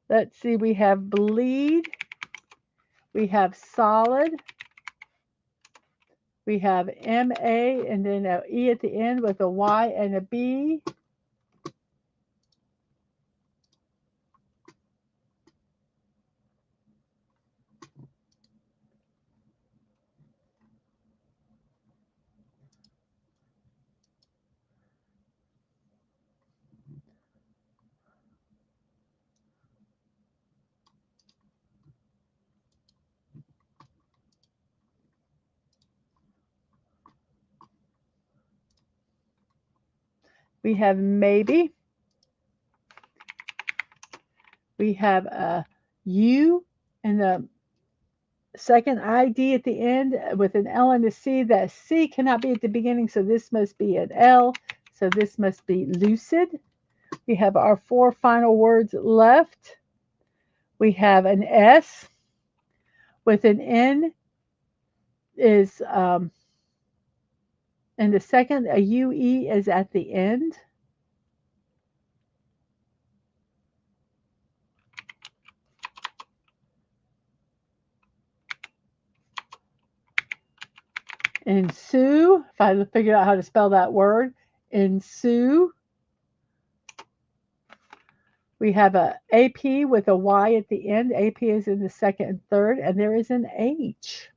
Let's see, we have bleed. We have solid. We have MA and then an E at the end with a Y and a B. We have maybe. We have a U and the second ID at the end with an L and a C. That C cannot be at the beginning, so this must be an L. So this must be lucid. We have our 4 final words left. We have an S with an N is in the second, a UE is at the end. Ensue, if I figured out how to spell that word, ensue. We have a AP with a Y at the end. AP is in the second and third, and there is an H.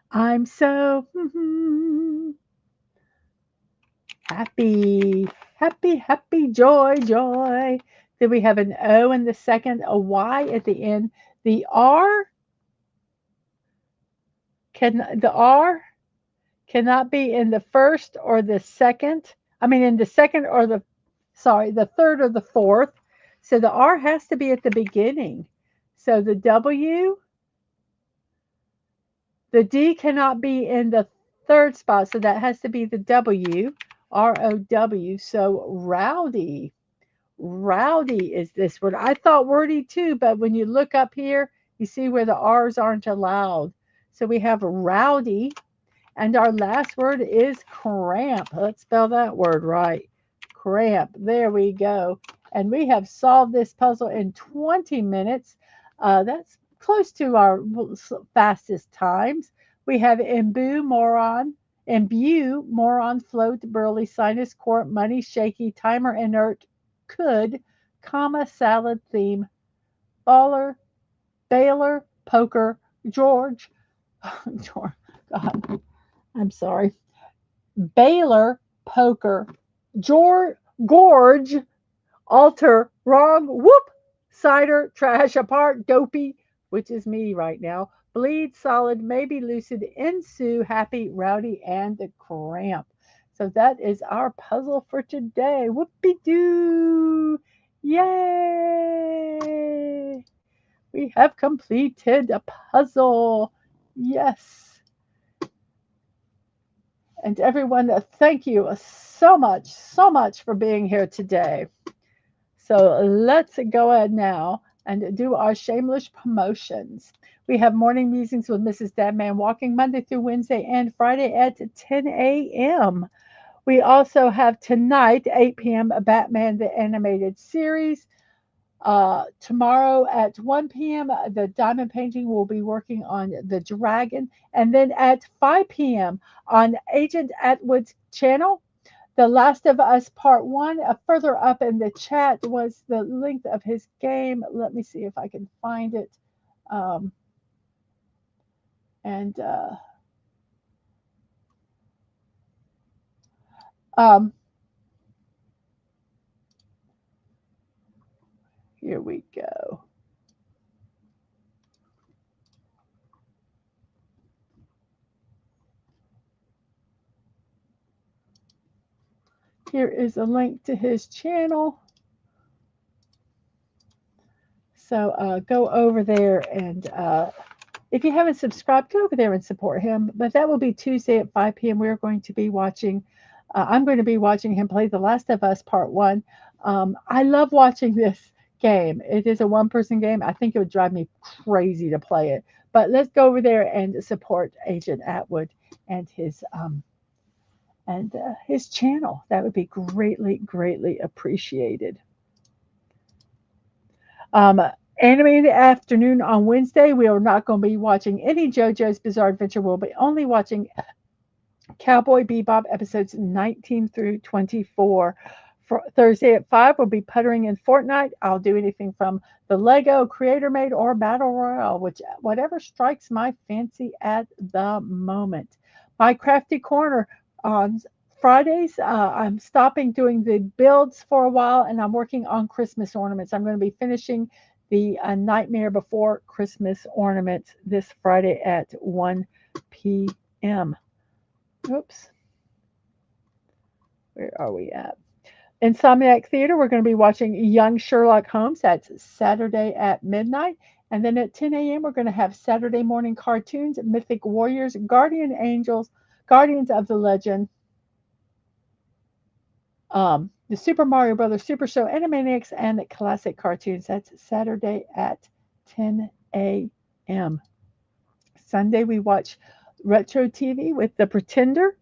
I'm so happy, happy, happy, joy, joy. Then we have an O in the second, a Y at the end. The R cannot be in the first or the second. I mean, in the second or the third or the fourth. So the R has to be at the beginning. So the W, the D cannot be in the third spot. So that has to be the W, ROW. So rowdy. Rowdy is this word. I thought wordy too, but when you look up here, you see where the R's aren't allowed. So we have rowdy, and our last word is cramp. Let's spell that word right. Cramp. There we go. And we have solved this puzzle in 20 minutes. That's close to our fastest times. We have imbue, moron, float, burly, sinus, court, money, shaky, timer, inert, could, comma, salad, theme, baller, Baylor, poker, George, George, God, I'm sorry. Baylor, poker, Gorge, altar, wrong, whoop, cider, trash, apart, dopey, which is me right now, bleed, solid, maybe lucid, ensue, happy, rowdy, and cramp. So that is our puzzle for today. Whoopie doo! Yay! We have completed a puzzle. Yes. And everyone, thank you so much for being here today. So let's go ahead now and do our shameless promotions. We have morning musings with Mrs. Dadman Walking Monday through Wednesday and Friday at 10 a.m. We also have tonight, 8 p.m., Batman the Animated Series. Tomorrow at 1 p.m., the diamond painting will be working on the dragon. And then at 5 p.m. on Agent Atwood's channel, The Last of Us Part 1. Further up in the chat was the length of his game. Let me see if I can find it. Um, and um, Here we go. Here is a link to his channel. So go over there, and if you haven't subscribed, go over there and support him. But that will be Tuesday at 5 p.m. We're going to be watching. I'm going to be watching him play The Last of Us Part 1. I love watching this game. It is a one-person game. I think it would drive me crazy to play it. But let's go over there and support Agent Atwood and his channel. That would be greatly, greatly appreciated. Um, Anime in the afternoon on Wednesday. We are not going to be watching any JoJo's Bizarre Adventure. We'll be only watching Cowboy Bebop episodes 19 through 24. For Thursday at 5, we'll be puttering in Fortnite. I'll do anything from the Lego Creator Made or Battle Royale, whatever strikes my fancy at the moment. My Crafty Corner on Fridays, I'm stopping doing the builds for a while, and I'm working on Christmas ornaments. I'm going to be finishing the Nightmare Before Christmas ornaments this Friday at 1 p.m. Oops. Where are we at? Insomniac Theater, we're going to be watching Young Sherlock Holmes. That's Saturday at midnight. And then at 10 a.m., we're going to have Saturday morning cartoons, Mythic Warriors, Guardian Angels, Guardians of the Legend, the Super Mario Brothers Super Show, Animaniacs, and classic cartoons. That's Saturday at 10 a.m. Sunday, we watch Retro TV with The Pretender.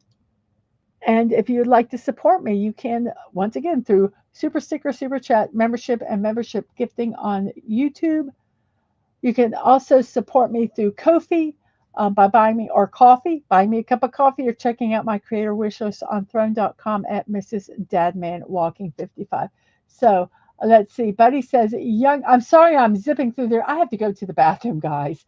And if you'd like to support me, you can, once again, through Super Sticker, Super Chat, membership, and membership gifting on YouTube. You can also support me through Ko-fi by buying me, or coffee, buying me a cup of coffee, or checking out my creator wish list on throne.com at Mrs.DadmanWalking55. So let's see. Buddy says, I'm sorry I'm zipping through there. I have to go to the bathroom, guys.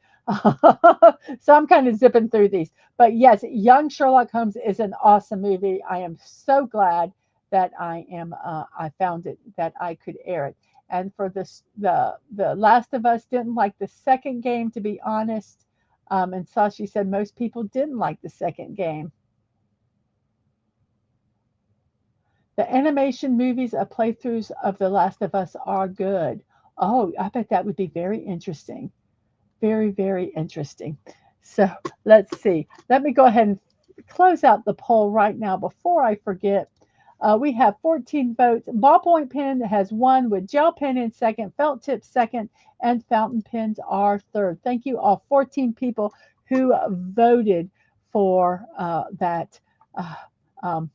So I'm kind of zipping through these. But yes, Young Sherlock Holmes is an awesome movie. I am so glad that I found it, that I could air it. And for this, the Last of Us, didn't like the second game, to be honest. And Sashi said most people didn't like the second game. The animation movies of playthroughs of The Last of Us are good. Oh, I bet that would be very interesting. Very, very interesting. So let's see. Let me go ahead and close out the poll right now before I forget. We have 14 votes. Ballpoint pen has won, with gel pen in second, felt tip second, and fountain pens are third. Thank you all 14 people who voted for that. Uh, um,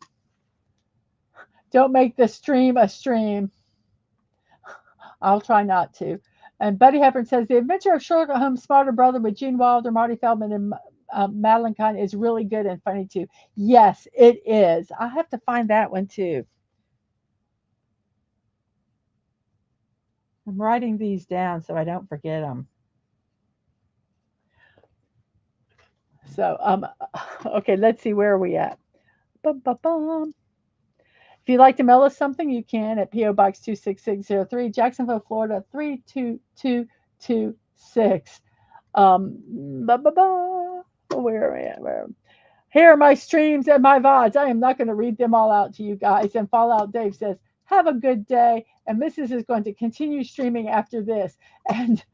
don't make the stream a stream. I'll try not to. And Buddy Hepburn says The Adventure of Sherlock Holmes' Smarter Brother with Gene Wilder, Marty Feldman, and Madeline Kahn is really good and funny too. Yes, it is. I have to find that one too. I'm writing these down so I don't forget them. So, okay, let's see, where are we at? Bum, bum, bum. If you'd like to mail us something, you can at P.O. Box 26603, Jacksonville, Florida 32226. Ba, ba, ba. Where are we at? Here are my streams and my VODs. I am not going to read them all out to you guys. And Fallout Dave says, have a good day. And Mrs. is going to continue streaming after this. And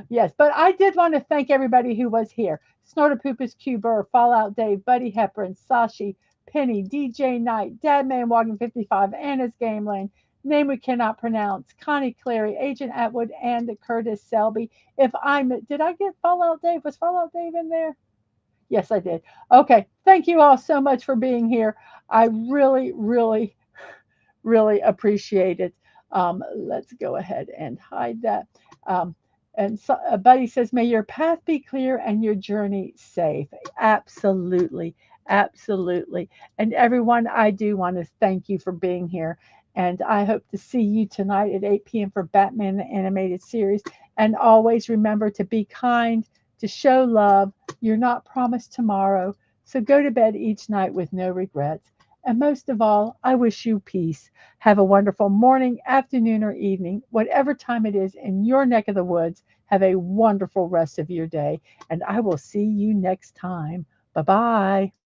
yes, but I did want to thank everybody who was here. Snorterpoopus, Q Burr, Fallout Dave, Buddy Hepburn, Sashi, Penny, DJ Knight, DadmanWalking55, Anna's Game Lane, name we cannot pronounce, Connie Clary, Agent Atwood, and Curtis Selby. If did I get Fallout Dave? Was Fallout Dave in there? Yes, I did. Okay. Thank you all so much for being here. I really, really, really appreciate it. Let's go ahead and hide that. Um, and so, Buddy says, may your path be clear and your journey safe. Absolutely. Absolutely. And everyone, I do want to thank you for being here. And I hope to see you tonight at 8 p.m. for Batman the Animated Series. And always remember to be kind, to show love. You're not promised tomorrow. So go to bed each night with no regrets. And most of all, I wish you peace. Have a wonderful morning, afternoon, or evening, whatever time it is in your neck of the woods. Have a wonderful rest of your day, and I will see you next time. Bye bye.